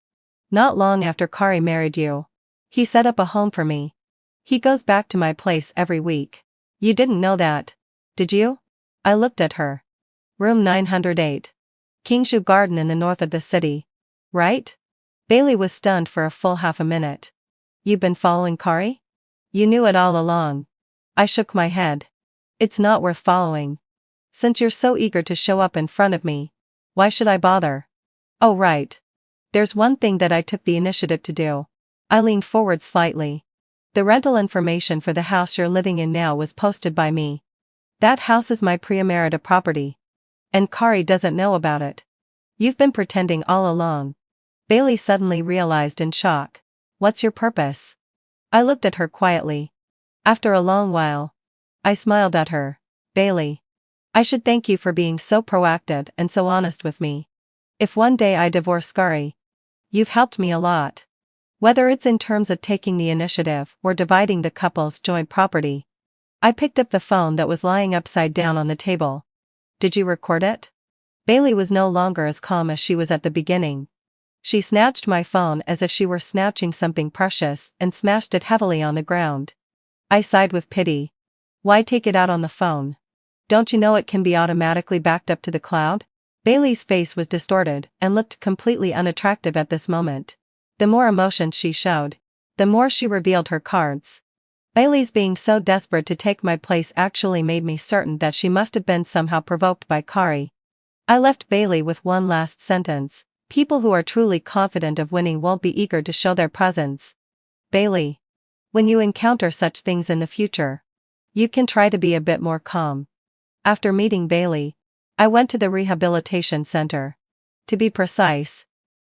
Not long after Kari married you, he set up a home for me. He goes back to my place every week. You didn't know that, did you? I looked at her. Room 908. Kingshu Garden in the north of the city. Right? Bailey was stunned for a full half a minute. You've been following Kari? You knew it all along. I shook my head. It's not worth following. Since you're so eager to show up in front of me, why should I bother? Oh right. There's one thing that I took the initiative to do. I leaned forward slightly. The rental information for the house you're living in now was posted by me. That house is my pre-emerita property. And Kari doesn't know about it. You've been pretending all along. Bailey suddenly realized in shock. What's your purpose? I looked at her quietly. After a long while, I smiled at her. Bailey, I should thank you for being so proactive and so honest with me. If one day I divorce Kari, you've helped me a lot. Whether it's in terms of taking the initiative or dividing the couple's joint property. I picked up the phone that was lying upside down on the table. Did you record it? Bailey was no longer as calm as she was at the beginning. She snatched my phone as if she were snatching something precious and smashed it heavily on the ground. I sighed with pity. Why take it out on the phone? Don't you know it can be automatically backed up to the cloud? Bailey's face was distorted and looked completely unattractive at this moment. The more emotion she showed, the more she revealed her cards. Bailey's being so desperate to take my place actually made me certain that she must have been somehow provoked by Kari. I left Bailey with one last sentence. People who are truly confident of winning won't be eager to show their presence. Bailey, when you encounter such things in the future, you can try to be a bit more calm. After meeting Bailey, I went to the rehabilitation center. To be precise,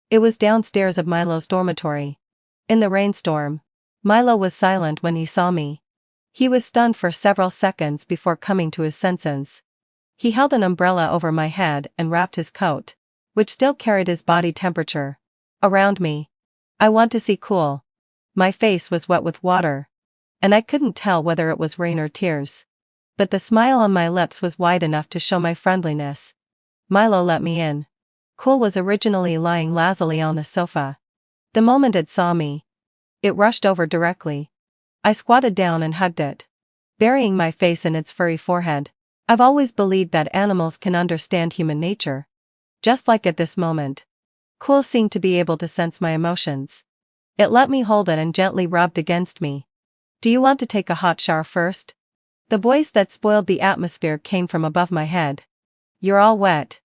It was downstairs of Milo's dormitory. In the rainstorm. Milo was silent when he saw me. He was stunned for several seconds before coming to his senses. He held an umbrella over my head and wrapped his coat, which still carried his body temperature, around me. I want to see cool. My face was wet with water, and I couldn't tell whether it was rain or tears. But the smile on my lips was wide enough to show my friendliness. Milo let me in. Cool was originally lying lazily on the sofa. The moment it saw me, it rushed over directly. I squatted down and hugged it, burying my face in its furry forehead. I've always believed that animals can understand human nature. Just like at this moment. Cool seemed to be able to sense my emotions. It let me hold it and gently rubbed against me. Do you want to take a hot shower first? The voice that spoiled the atmosphere came from above my head. You're all wet.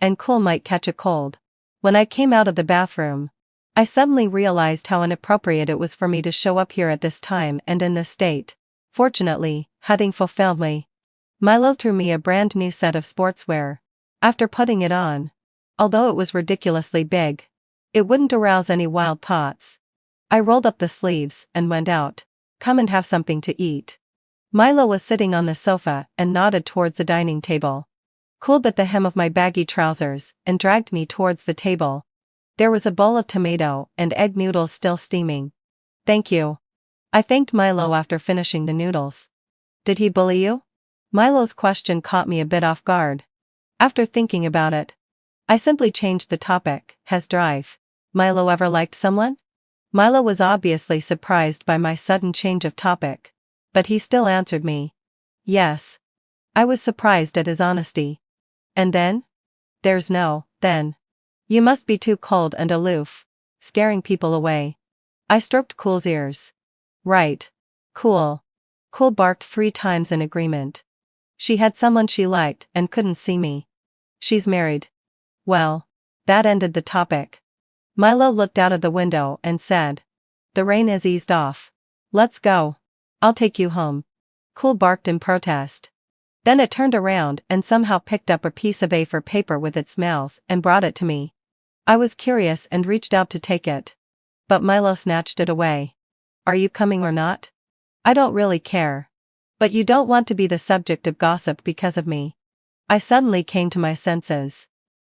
And Cool might catch a cold. When I came out of the bathroom, I suddenly realized how inappropriate it was for me to show up here at this time and in this state. Fortunately, having fulfilled me, Milo threw me a brand new set of sportswear. After putting it on, although it was ridiculously big, it wouldn't arouse any wild thoughts. I rolled up the sleeves and went out. Come and have something to eat. Milo was sitting on the sofa and nodded towards the dining table. Cool bit the hem of my baggy trousers and dragged me towards the table. There was a bowl of tomato and egg noodles still steaming. Thank you. I thanked Milo after finishing the noodles. Did he bully you? Milo's question caught me a bit off guard. After thinking about it, I simply changed the topic. Has drive Milo ever liked someone? Milo was obviously surprised by my sudden change of topic, but he still answered me. Yes. I was surprised at his honesty. And then? There's no then. You must be too cold and aloof, scaring people away. I stroked Cool's ears. Right. Cool. Cool barked 3 times in agreement. She had someone she liked and couldn't see me. She's married. Well, that ended the topic. Milo looked out of the window and said, the rain has eased off. Let's go. I'll take you home. Cool barked in protest. Then it turned around and somehow picked up a piece of A4 paper with its mouth and brought it to me. I was curious and reached out to take it. But Milo snatched it away. Are you coming or not? I don't really care. But you don't want to be the subject of gossip because of me. I suddenly came to my senses.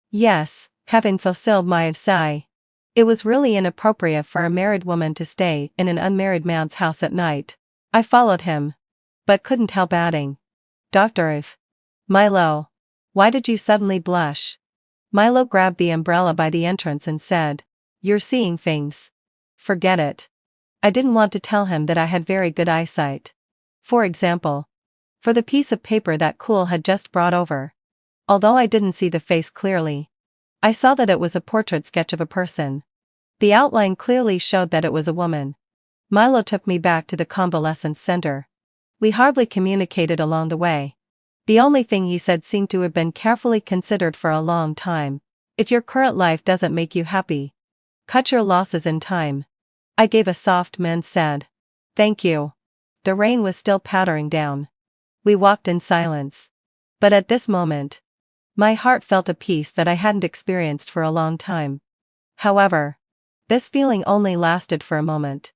Yes, having fulfilled my sigh. It was really inappropriate for a married woman to stay in an unmarried man's house at night. I followed him, but couldn't help adding, Dr. Milo, why did you suddenly blush? Milo grabbed the umbrella by the entrance and said, you're seeing things. Forget it. I didn't want to tell him that I had very good eyesight. For example, for the piece of paper that Cool had just brought over. Although I didn't see the face clearly, I saw that it was a portrait sketch of a person. The outline clearly showed that it was a woman. Milo took me back to the convalescence center. We hardly communicated along the way. The only thing he said seemed to have been carefully considered for a long time. If your current life doesn't make you happy, cut your losses in time. I gave a soft man said, thank you. The rain was still pattering down. We walked in silence. But at this moment, my heart felt a peace that I hadn't experienced for a long time. However, this feeling only lasted for a moment.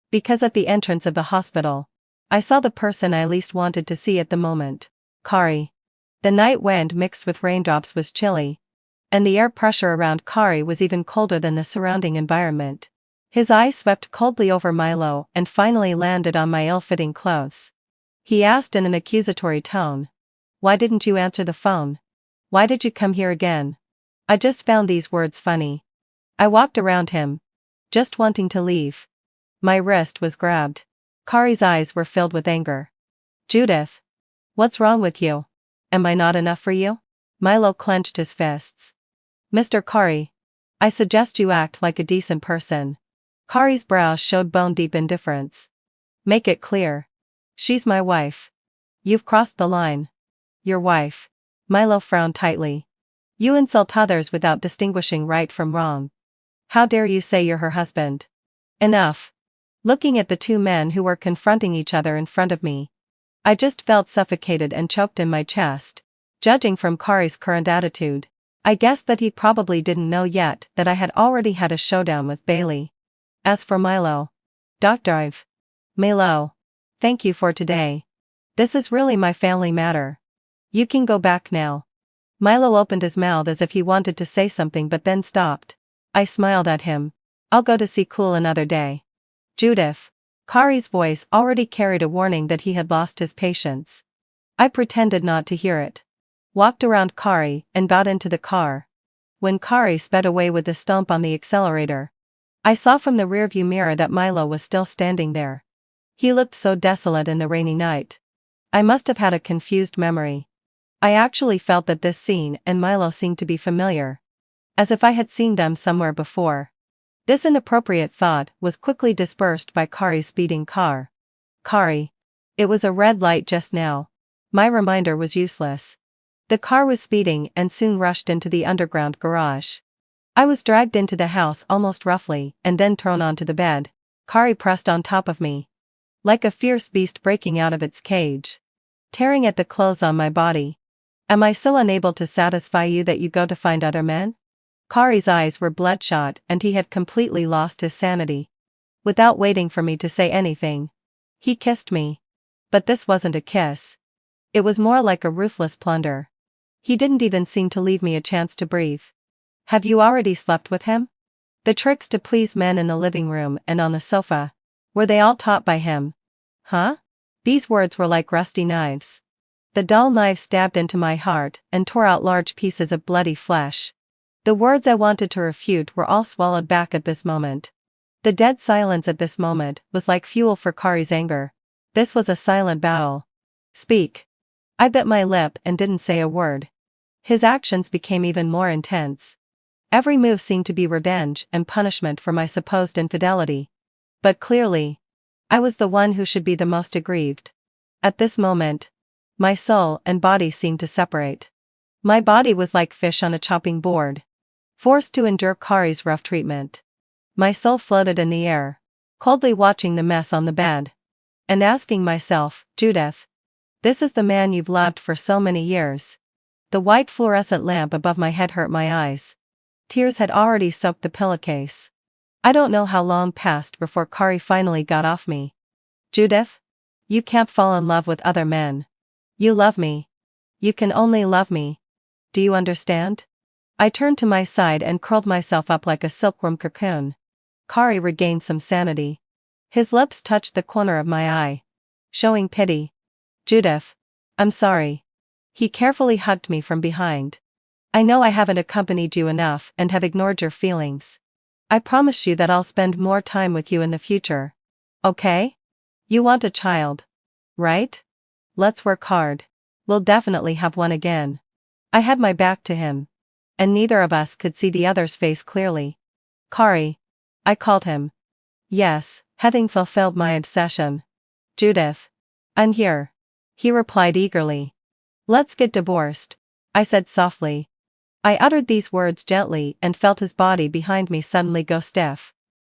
Because at the entrance of the hospital, I saw the person I least wanted to see at the moment, Kari. The night wind mixed with raindrops was chilly, and the air pressure around Kari was even colder than the surrounding environment. His eyes swept coldly over Milo and finally landed on my ill-fitting clothes. He asked in an accusatory tone, why didn't you answer the phone? Why did you come here again? I just found these words funny. I walked around him, just wanting to leave. My wrist was grabbed. Kari's eyes were filled with anger. Judith. What's wrong with you? Am I not enough for you? Milo clenched his fists. Mr. Kari, I suggest you act like a decent person. Kari's brows showed bone-deep indifference. Make it clear. She's my wife. You've crossed the line. Your wife. Milo frowned tightly. You insult others without distinguishing right from wrong. How dare you say you're her husband? Enough. Looking at the 2 men who were confronting each other in front of me, I just felt suffocated and choked in my chest. Judging from Kari's current attitude, I guessed that he probably didn't know yet that I had already had a showdown with Bailey. As for Milo. Dr. Milo. Thank you for today. This is really my family matter. You can go back now. Milo opened his mouth as if he wanted to say something but then stopped. I smiled at him. I'll go to see Cool another day. Judith. Kari's voice already carried a warning that he had lost his patience. I pretended not to hear it. Walked around Kari and got into the car. When Kari sped away with a stomp on the accelerator, I saw from the rearview mirror that Milo was still standing there. He looked so desolate in the rainy night. I must have had a confused memory. I actually felt that this scene and Milo seemed to be familiar. As if I had seen them somewhere before. This inappropriate thought was quickly dispersed by Kari's speeding car. Kari. It was a red light just now. My reminder was useless. The car was speeding and soon rushed into the underground garage. I was dragged into the house almost roughly and then thrown onto the bed. Kari pressed on top of me. Like a fierce beast breaking out of its cage. Tearing at the clothes on my body. Am I so unable to satisfy you that you go to find other men? Kari's eyes were bloodshot and he had completely lost his sanity. Without waiting for me to say anything, he kissed me. But this wasn't a kiss. It was more like a ruthless plunder. He didn't even seem to leave me a chance to breathe. Have you already slept with him? The tricks to please men in the living room and on the sofa, were they all taught by him? Huh? These words were like rusty knives. The dull knife stabbed into my heart and tore out large pieces of bloody flesh. The words I wanted to refute were all swallowed back at this moment. The dead silence at this moment was like fuel for Kari's anger. This was a silent battle. Speak. I bit my lip and didn't say a word. His actions became even more intense. Every move seemed to be revenge and punishment for my supposed infidelity. But clearly, I was the one who should be the most aggrieved. At this moment, my soul and body seemed to separate. My body was like fish on a chopping board, forced to endure Kari's rough treatment. My soul floated in the air, coldly watching the mess on the bed. And asking myself, Judith, this is the man you've loved for so many years. The white fluorescent lamp above my head hurt my eyes. Tears had already soaked the pillowcase. I don't know how long passed before Kari finally got off me. Judith? You can't fall in love with other men. You love me. You can only love me. Do you understand? I turned to my side and curled myself up like a silkworm cocoon. Kari regained some sanity. His lips touched the corner of my eye, showing pity. Judith. I'm sorry. He carefully hugged me from behind. I know I haven't accompanied you enough and have ignored your feelings. I promise you that I'll spend more time with you in the future. Okay? You want a child. Right? Let's work hard. We'll definitely have one again. I had my back to him. And neither of us could see the other's face clearly. Kari. I called him. Yes, having fulfilled my obsession. Judith. I'm here. He replied eagerly. Let's get divorced, I said softly. I uttered these words gently and felt his body behind me suddenly go stiff.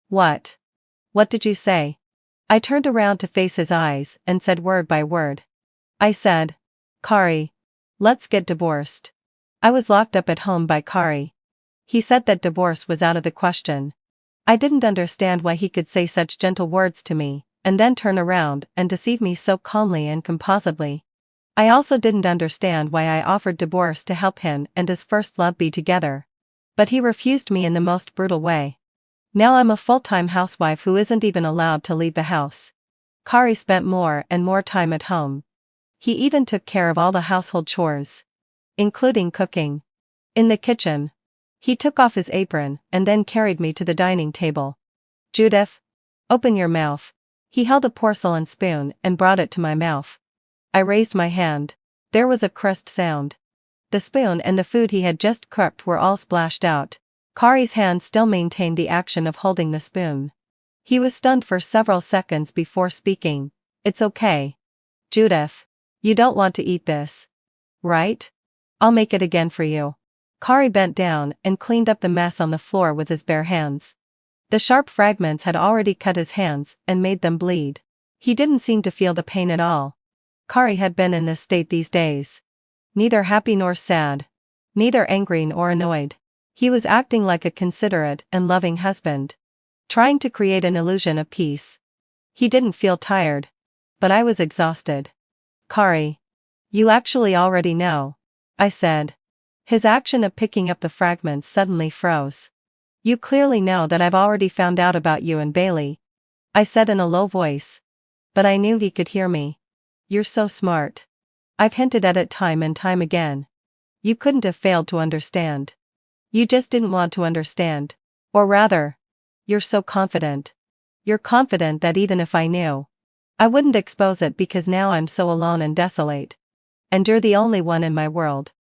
What? What did you say? I turned around to face his eyes and said word by word. I said, Kari. Let's get divorced. I was locked up at home by Kari. He said that divorce was out of the question. I didn't understand why he could say such gentle words to me, and then turn around and deceive me so calmly and composedly. I also didn't understand why I offered divorce to help him and his first love be together. But he refused me in the most brutal way. Now I'm a full-time housewife who isn't even allowed to leave the house. Kari spent more and more time at home. He even took care of all the household chores, including cooking. In the kitchen, he took off his apron and then carried me to the dining table. Judith, open your mouth. He held a porcelain spoon and brought it to my mouth. I raised my hand. There was a crisp sound. The spoon and the food he had just cooked were all splashed out. Kari's hand still maintained the action of holding the spoon. He was stunned for several seconds before speaking. It's okay. Judith. You don't want to eat this. Right? I'll make it again for you. Kari bent down and cleaned up the mess on the floor with his bare hands. The sharp fragments had already cut his hands and made them bleed. He didn't seem to feel the pain at all. Kari had been in this state these days. Neither happy nor sad. neither angry nor annoyed. He was acting like a considerate and loving husband, trying to create an illusion of peace. He didn't feel tired, but I was exhausted. Kari. You actually already know, I said. His action of picking up the fragments suddenly froze. You clearly know that I've already found out about you and Bailey, I said in a low voice. But I knew he could hear me. You're so smart. I've hinted at it time and time again. You couldn't have failed to understand. You just didn't want to understand. Or rather, you're so confident. You're confident that even if I knew, I wouldn't expose it because now I'm so alone and desolate. And you're the only one in my world.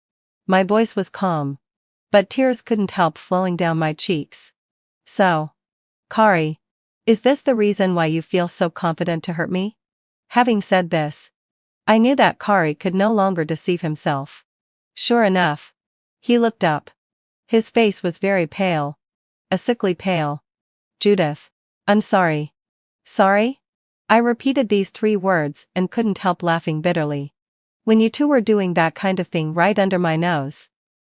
My voice was calm, but tears couldn't help flowing down my cheeks. So, Kari, is this the reason why you feel so confident to hurt me? Having said this, I knew that Kari could no longer deceive himself. Sure enough, he looked up. His face was very pale. A sickly pale. Judith, I'm sorry. Sorry? I repeated these 3 words and couldn't help laughing bitterly. When you two were doing that kind of thing right under my nose,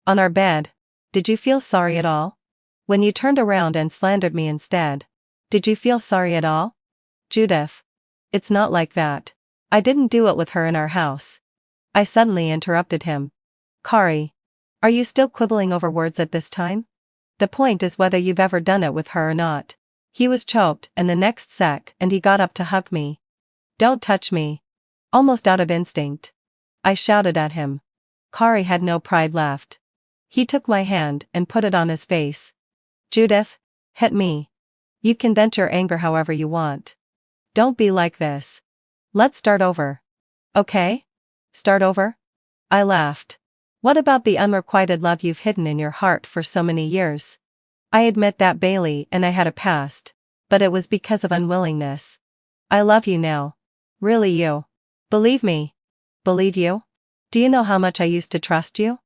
on our bed, did you feel sorry at all? When you turned around and slandered me instead, did you feel sorry at all? Judith, it's not like that. I didn't do it with her in our house. I suddenly interrupted him. Kari, are you still quibbling over words at this time? The point is whether you've ever done it with her or not. He was choked, and the next sec, and he got up to hug me. Don't touch me. Almost out of instinct, I shouted at him. Kari had no pride left. He took my hand and put it on his face. Judith, hit me. You can vent your anger however you want. Don't be like this. Let's start over. Okay? Start over? I laughed. What about the unrequited love you've hidden in your heart for so many years? I admit that Bailey and I had a past, but it was because of unwillingness. I love you now. Really you. Believe me. Believe you? Do you know how much I used to trust you?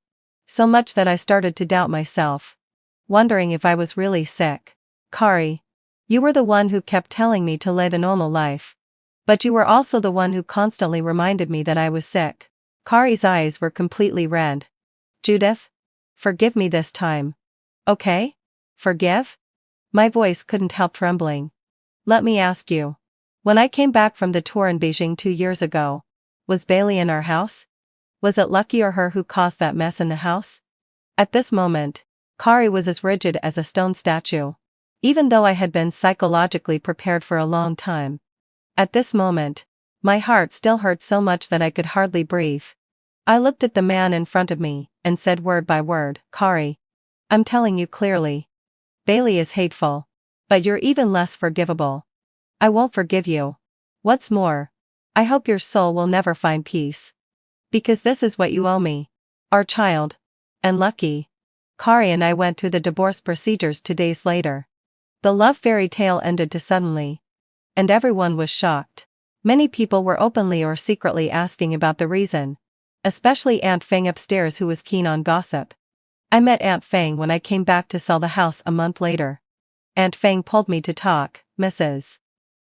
So much that I started to doubt myself, wondering if I was really sick. Kari, you were the one who kept telling me to lead a normal life. But you were also the one who constantly reminded me that I was sick. Kari's eyes were completely red. Judith? Forgive me this time. Okay? Forgive? My voice couldn't help trembling. Let me ask you. When I came back from the tour in Beijing 2 years ago, was Bailey in our house? Was it Lucky or her who caused that mess in the house? At this moment, Kari was as rigid as a stone statue. Even though I had been psychologically prepared for a long time. At this moment, my heart still hurt so much that I could hardly breathe. I looked at the man in front of me, and said word by word, Kari, I'm telling you clearly. Bailey is hateful. But you're even less forgivable. I won't forgive you. What's more, I hope your soul will never find peace. Because this is what you owe me. Our child. And Lucky. Kari and I went through the divorce procedures 2 days later. The love fairy tale ended too suddenly. And everyone was shocked. Many people were openly or secretly asking about the reason. Especially Aunt Fang upstairs, who was keen on gossip. I met Aunt Fang when I came back to sell the house a month later. Aunt Fang pulled me to talk. Mrs.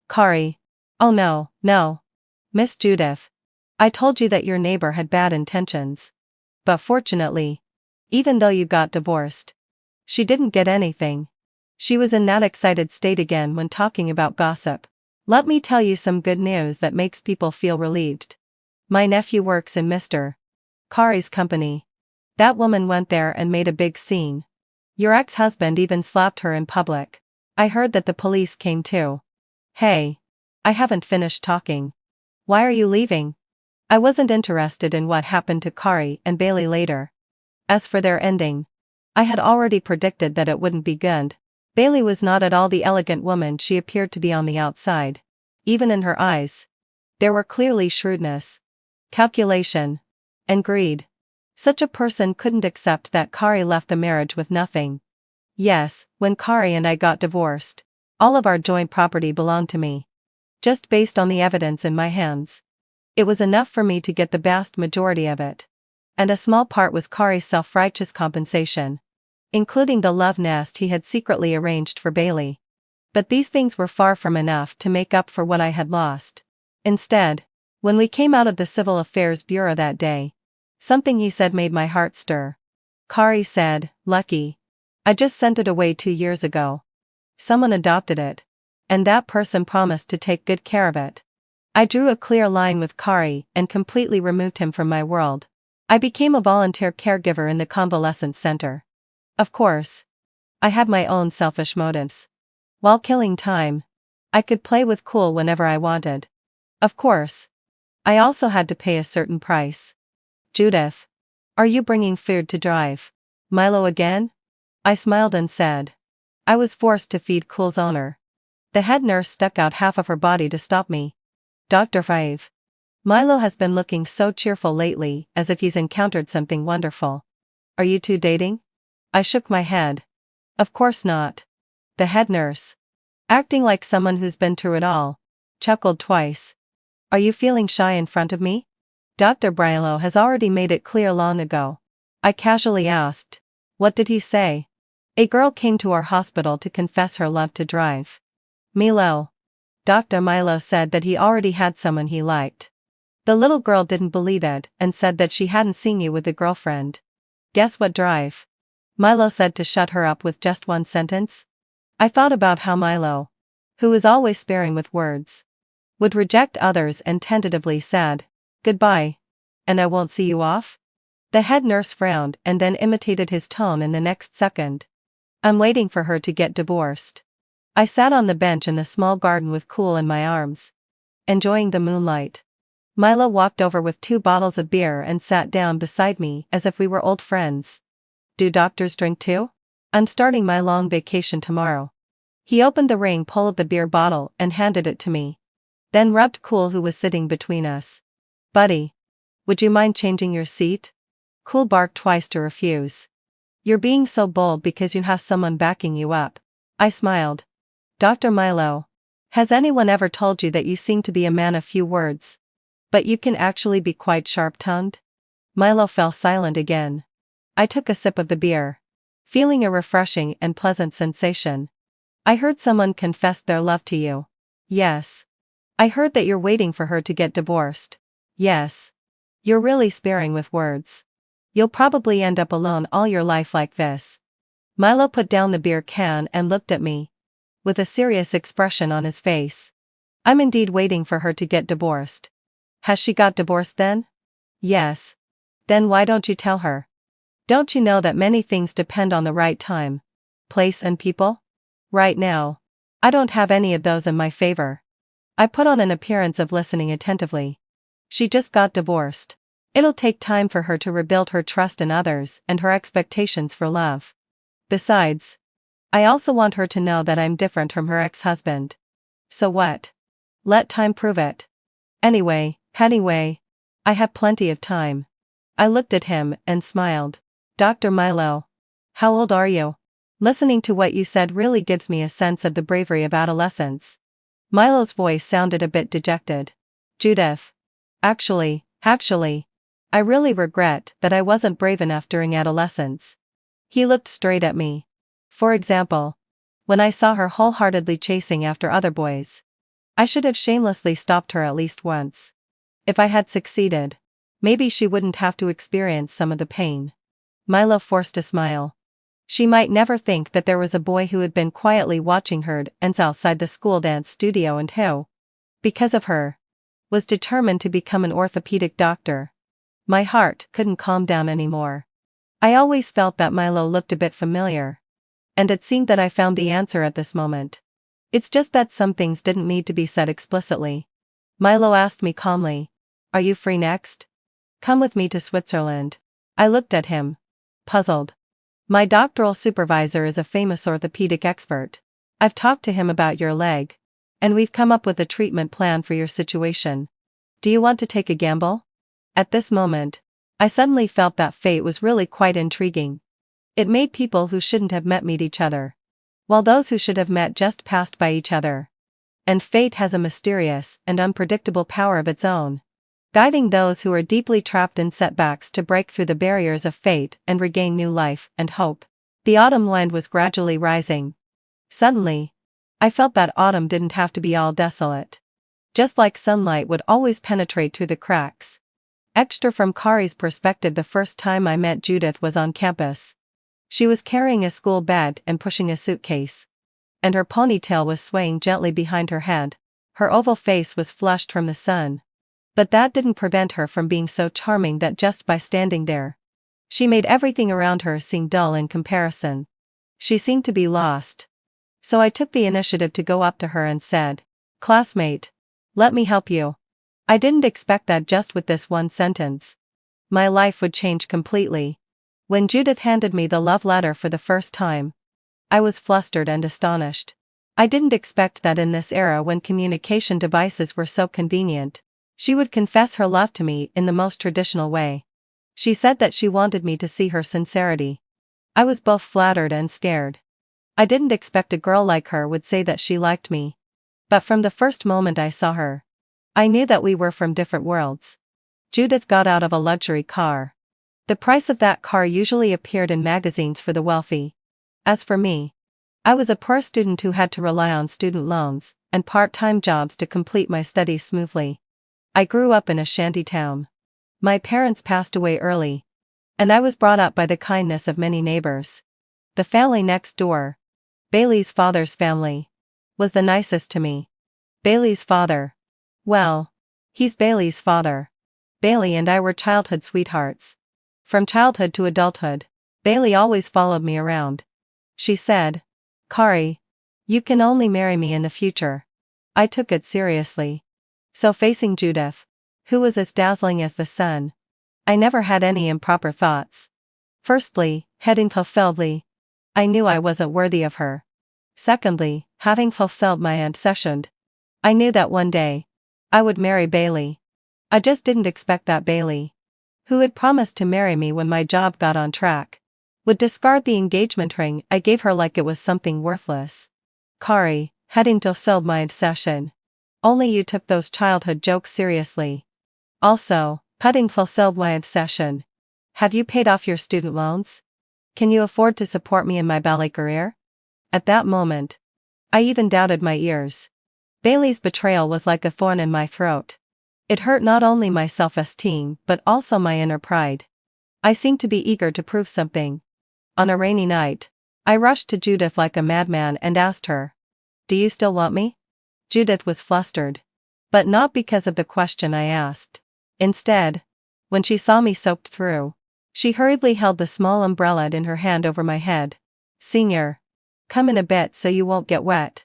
Kari. Oh no, no. Miss Judith. I told you that your neighbor had bad intentions. But fortunately, even though you got divorced, she didn't get anything. She was in that excited state again when talking about gossip. Let me tell you some good news that makes people feel relieved. My nephew works in Mr. Kari's company. That woman went there and made a big scene. Your ex-husband even slapped her in public. I heard that the police came too. Hey. I haven't finished talking. Why are you leaving? I wasn't interested in what happened to Kari and Bailey later. As for their ending, I had already predicted that it wouldn't be good. Bailey was not at all the elegant woman she appeared to be on the outside. Even in her eyes, there were clearly shrewdness, calculation, and greed. Such a person couldn't accept that Kari left the marriage with nothing. Yes, when Kari and I got divorced, all of our joint property belonged to me. Just based on the evidence in my hands. It was enough for me to get the vast majority of it. And a small part was Kari's self-righteous compensation, including the love nest he had secretly arranged for Bailey. But these things were far from enough to make up for what I had lost. Instead, when we came out of the Civil Affairs Bureau that day, something he said made my heart stir. Kari said, lucky. I just sent it away 2 years ago. Someone adopted it. And that person promised to take good care of it. I drew a clear line with Kari and completely removed him from my world. I became a volunteer caregiver in the convalescent center. Of course. I had my own selfish motives. While killing time, I could play with Cool whenever I wanted. Of course. I also had to pay a certain price. Judith. Are you bringing food to drive? Milo again? I smiled and said. I was forced to feed Cool's owner. The head nurse stuck out half of her body to stop me. Dr. Five. Milo has been looking so cheerful lately, as if he's encountered something wonderful. Are you two dating? I shook my head. Of course not. The head nurse, acting like someone who's been through it all, chuckled twice. Are you feeling shy in front of me? Dr. Brilow has already made it clear long ago. I casually asked. What did he say? A girl came to our hospital to confess her love to drive. Milo. Dr. Milo said that he already had someone he liked. The little girl didn't believe it and said that she hadn't seen you with a girlfriend. Guess what drive? Milo said to shut her up with just one sentence. I thought about how Milo, who is always sparing with words, would reject others and tentatively said, goodbye. And I won't see you off? The head nurse frowned and then imitated his tone in the next second. I'm waiting for her to get divorced. I sat on the bench in the small garden with Cool in my arms, enjoying the moonlight. Milo walked over with 2 bottles of beer and sat down beside me as if we were old friends. Do doctors drink too? I'm starting my long vacation tomorrow. He opened the ring pull of the beer bottle and handed it to me. Then rubbed Cool, who was sitting between us. Buddy. Would you mind changing your seat? Cool barked twice to refuse. You're being so bold because you have someone backing you up. I smiled. Dr. Milo. Has anyone ever told you that you seem to be a man of few words, but you can actually be quite sharp-tongued? Milo fell silent again. I took a sip of the beer, feeling a refreshing and pleasant sensation. I heard someone confess their love to you. Yes. I heard that you're waiting for her to get divorced. Yes. You're really sparing with words. You'll probably end up alone all your life like this. Milo put down the beer can and looked at me, with a serious expression on his face. I'm indeed waiting for her to get divorced. Has she got divorced then? Yes. Then why don't you tell her? Don't you know that many things depend on the right time, place and people? Right now, I don't have any of those in my favor. I put on an appearance of listening attentively. She just got divorced. It'll take time for her to rebuild her trust in others and her expectations for love. Besides, I also want her to know that I'm different from her ex-husband. So what? Let time prove it. Anyway, I have plenty of time. I looked at him and smiled. Dr. Milo. How old are you? Listening to what you said really gives me a sense of the bravery of adolescence. Milo's voice sounded a bit dejected. Judith. Actually, I really regret that I wasn't brave enough during adolescence. He looked straight at me. For example, when I saw her wholeheartedly chasing after other boys. I should have shamelessly stopped her at least once. If I had succeeded, maybe she wouldn't have to experience some of the pain. Milo forced a smile. She might never think that there was a boy who had been quietly watching her dance outside the school dance studio and who, because of her, was determined to become an orthopedic doctor. My heart couldn't calm down anymore. I always felt that Milo looked a bit familiar. And it seemed that I found the answer at this moment. It's just that some things didn't need to be said explicitly. Milo asked me calmly. Are you free next? Come with me to Switzerland. I looked at him, puzzled. My doctoral supervisor is a famous orthopedic expert. I've talked to him about your leg, and we've come up with a treatment plan for your situation. Do you want to take a gamble? At this moment, I suddenly felt that fate was really quite intriguing. It made people who shouldn't have met meet each other, while those who should have met just passed by each other. And fate has a mysterious and unpredictable power of its own, guiding those who are deeply trapped in setbacks to break through the barriers of fate and regain new life and hope. The autumn wind was gradually rising. Suddenly, I felt that autumn didn't have to be all desolate. Just like sunlight would always penetrate through the cracks, Extra from Kari's perspective, the first time I met Judith was on campus. She was carrying a school bag and pushing a suitcase. And her ponytail was swaying gently behind her head. Her oval face was flushed from the sun. But that didn't prevent her from being so charming that just by standing there, she made everything around her seem dull in comparison. She seemed to be lost. So I took the initiative to go up to her and said, "Classmate, let me help you." I didn't expect that just with this one sentence, my life would change completely. When Judith handed me the love letter for the first time, I was flustered and astonished. I didn't expect that in this era when communication devices were so convenient, she would confess her love to me in the most traditional way. She said that she wanted me to see her sincerity. I was both flattered and scared. I didn't expect a girl like her would say that she liked me. But from the first moment I saw her, I knew that we were from different worlds. Judith got out of a luxury car. The price of that car usually appeared in magazines for the wealthy. As for me, I was a poor student who had to rely on student loans and part-time jobs to complete my studies smoothly. I grew up in a shanty town. My parents passed away early, and I was brought up by the kindness of many neighbors. The family next door, Bailey's father's family, was the nicest to me. Bailey's father. Well, he's Bailey's father. Bailey and I were childhood sweethearts. From childhood to adulthood, Bailey always followed me around. She said, "Kari, you can only marry me in the future." I took it seriously. So facing Judith, who was as dazzling as the sun, I never had any improper thoughts. Firstly, heading fulfilledly, I knew I wasn't worthy of her. Secondly, having fulfilled my obsession, I knew that one day, I would marry Bailey. I just didn't expect that Bailey, who had promised to marry me when my job got on track, would discard the engagement ring I gave her like it was something worthless. "Kari, heading fulfilled my obsession. Only you took those childhood jokes seriously. Also, having fulfilled my obsession. Have you paid off your student loans? Can you afford to support me in my ballet career?" At that moment, I even doubted my ears. Bailey's betrayal was like a thorn in my throat. It hurt not only my self-esteem but also my inner pride. I seemed to be eager to prove something. On a rainy night, I rushed to Judith like a madman and asked her, "Do you still want me?" Judith was flustered. But not because of the question I asked. Instead, when she saw me soaked through, she hurriedly held the small umbrella in her hand over my head. "Senior, come in a bit so you won't get wet."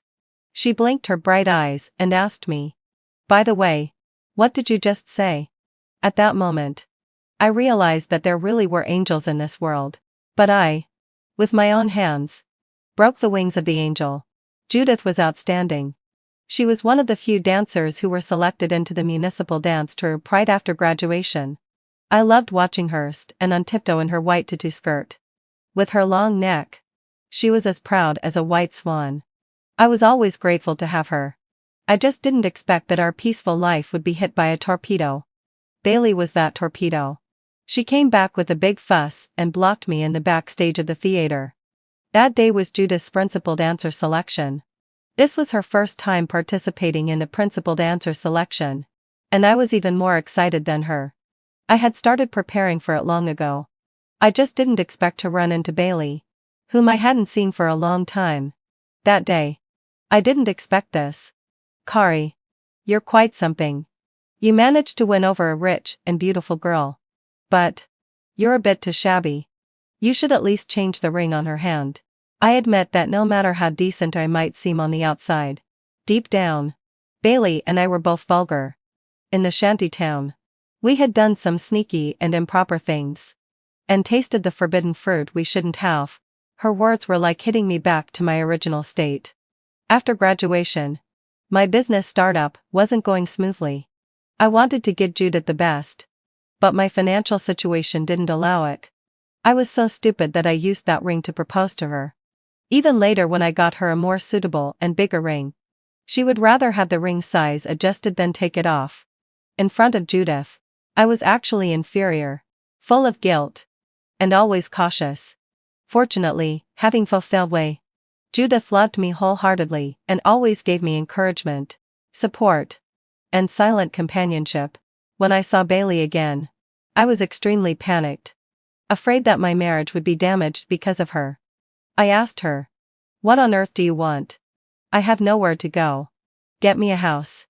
She blinked her bright eyes and asked me, "By the way, what did you just say?" At that moment, I realized that there really were angels in this world. But I, with my own hands, broke the wings of the angel. Judith was outstanding. She was one of the few dancers who were selected into the municipal dance troupe right after graduation. I loved watching her stand on tiptoe in her white tutu skirt. With her long neck, she was as proud as a white swan. I was always grateful to have her. I just didn't expect that our peaceful life would be hit by a torpedo. Bailey was that torpedo. She came back with a big fuss and blocked me in the backstage of the theater. That day was Judith's principal dancer selection. This was her first time participating in the principal dancer selection, and I was even more excited than her. I had started preparing for it long ago. I just didn't expect to run into Bailey, whom I hadn't seen for a long time. That day, I didn't expect this. "Kari, you're quite something. You managed to win over a rich and beautiful girl. But you're a bit too shabby. You should at least change the ring on her hand." I admit that no matter how decent I might seem on the outside, deep down, Bailey and I were both vulgar. In the shanty town, we had done some sneaky and improper things, and tasted the forbidden fruit we shouldn't have. Her words were like hitting me back to my original state. After graduation, my business startup wasn't going smoothly. I wanted to give Judith the best, but my financial situation didn't allow it. I was so stupid that I used that ring to propose to her. Even later when I got her a more suitable and bigger ring, she would rather have the ring size adjusted than take it off. In front of Judith, I was actually inferior, full of guilt, and always cautious. Fortunately, having fulfilled way, Judith loved me wholeheartedly and always gave me encouragement, support, and silent companionship. When I saw Bailey again, I was extremely panicked, afraid that my marriage would be damaged because of her. I asked her, "What on earth do you want? I have nowhere to go. Get me a house."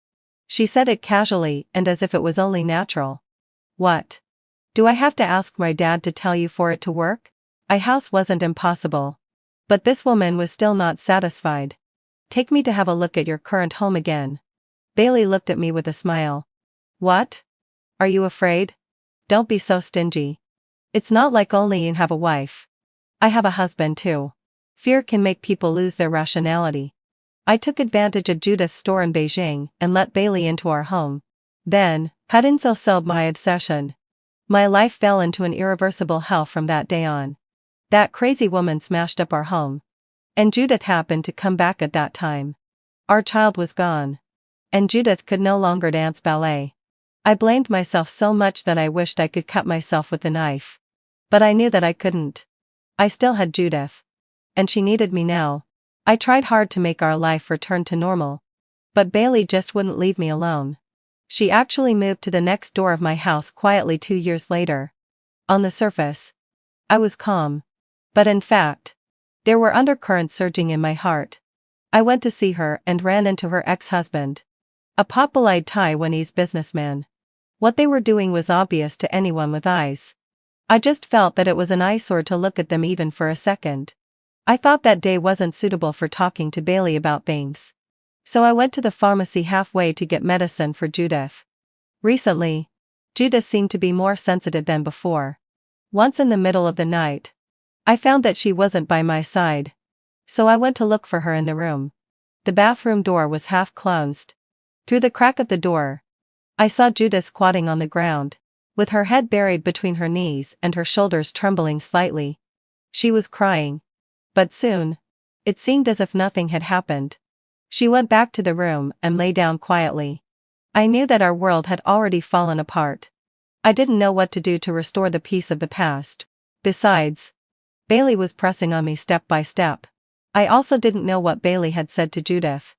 She said it casually and as if it was only natural. "What? Do I have to ask my dad to tell you for it to work?" A house wasn't impossible. But this woman was still not satisfied. "Take me to have a look at your current home again." Bailey looked at me with a smile. "What? Are you afraid? Don't be so stingy. It's not like only you have a wife. I have a husband too. Fear can make people lose their rationality." I took advantage of Judith's store in Beijing and let Bailey into our home. Then, hadn't fulfilled my obsession. My life fell into an irreversible hell from that day on. That crazy woman smashed up our home. And Judith happened to come back at that time. Our child was gone. And Judith could no longer dance ballet. I blamed myself so much that I wished I could cut myself with a knife. But I knew that I couldn't. I still had Judith. And she needed me now. I tried hard to make our life return to normal. But Bailey just wouldn't leave me alone. She actually moved to the next door of my house quietly 2 years later. On the surface, I was calm. But in fact, there were undercurrents surging in my heart. I went to see her and ran into her ex-husband. A pot-bellied Taiwanese businessman. What they were doing was obvious to anyone with eyes. I just felt that it was an eyesore to look at them even for a second. I thought that day wasn't suitable for talking to Bailey about things. So I went to the pharmacy halfway to get medicine for Judith. Recently, Judith seemed to be more sensitive than before. Once in the middle of the night, I found that she wasn't by my side. So I went to look for her in the room. The bathroom door was half closed. Through the crack of the door, I saw Judith squatting on the ground, with her head buried between her knees and her shoulders trembling slightly. She was crying. But soon, it seemed as if nothing had happened. She went back to the room and lay down quietly. I knew that our world had already fallen apart. I didn't know what to do to restore the peace of the past. Besides, Bailey was pressing on me step by step. I also didn't know what Bailey had said to Judith.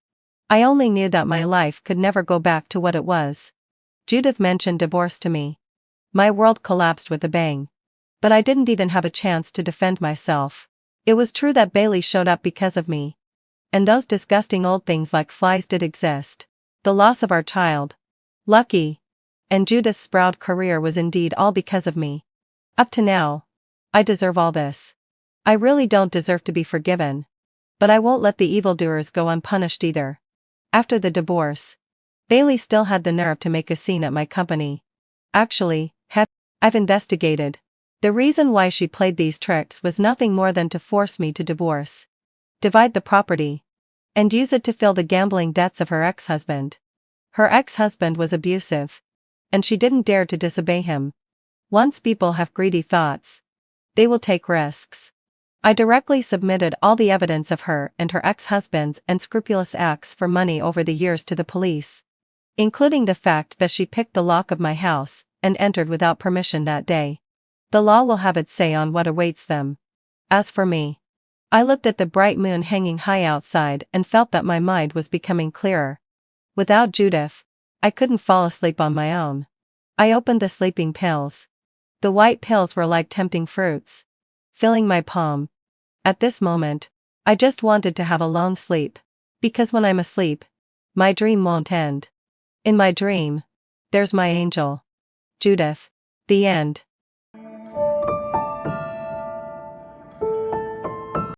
I only knew that my life could never go back to what it was. Judith mentioned divorce to me. My world collapsed with a bang. But I didn't even have a chance to defend myself. It was true that Bailey showed up because of me. And those disgusting old things like flies did exist. The loss of our child. Lucky. And Judith's proud career was indeed all because of me. Up to now, I deserve all this. I really don't deserve to be forgiven. But I won't let the evildoers go unpunished either. After the divorce, Bailey still had the nerve to make a scene at my company. Actually, I've investigated. The reason why she played these tricks was nothing more than to force me to divorce, divide the property, and use it to fill the gambling debts of her ex-husband. Her ex-husband was abusive, and she didn't dare to disobey him. Once people have greedy thoughts, they will take risks. I directly submitted all the evidence of her and her ex-husband's unscrupulous acts for money over the years to the police, including the fact that she picked the lock of my house and entered without permission that day. The law will have its say on what awaits them. As for me, I looked at the bright moon hanging high outside and felt that my mind was becoming clearer. Without Judith, I couldn't fall asleep on my own. I opened the sleeping pills. The white pills were like tempting fruits, filling my palm. At this moment, I just wanted to have a long sleep. Because when I'm asleep, my dream won't end. In my dream, there's my angel. Judith. The end.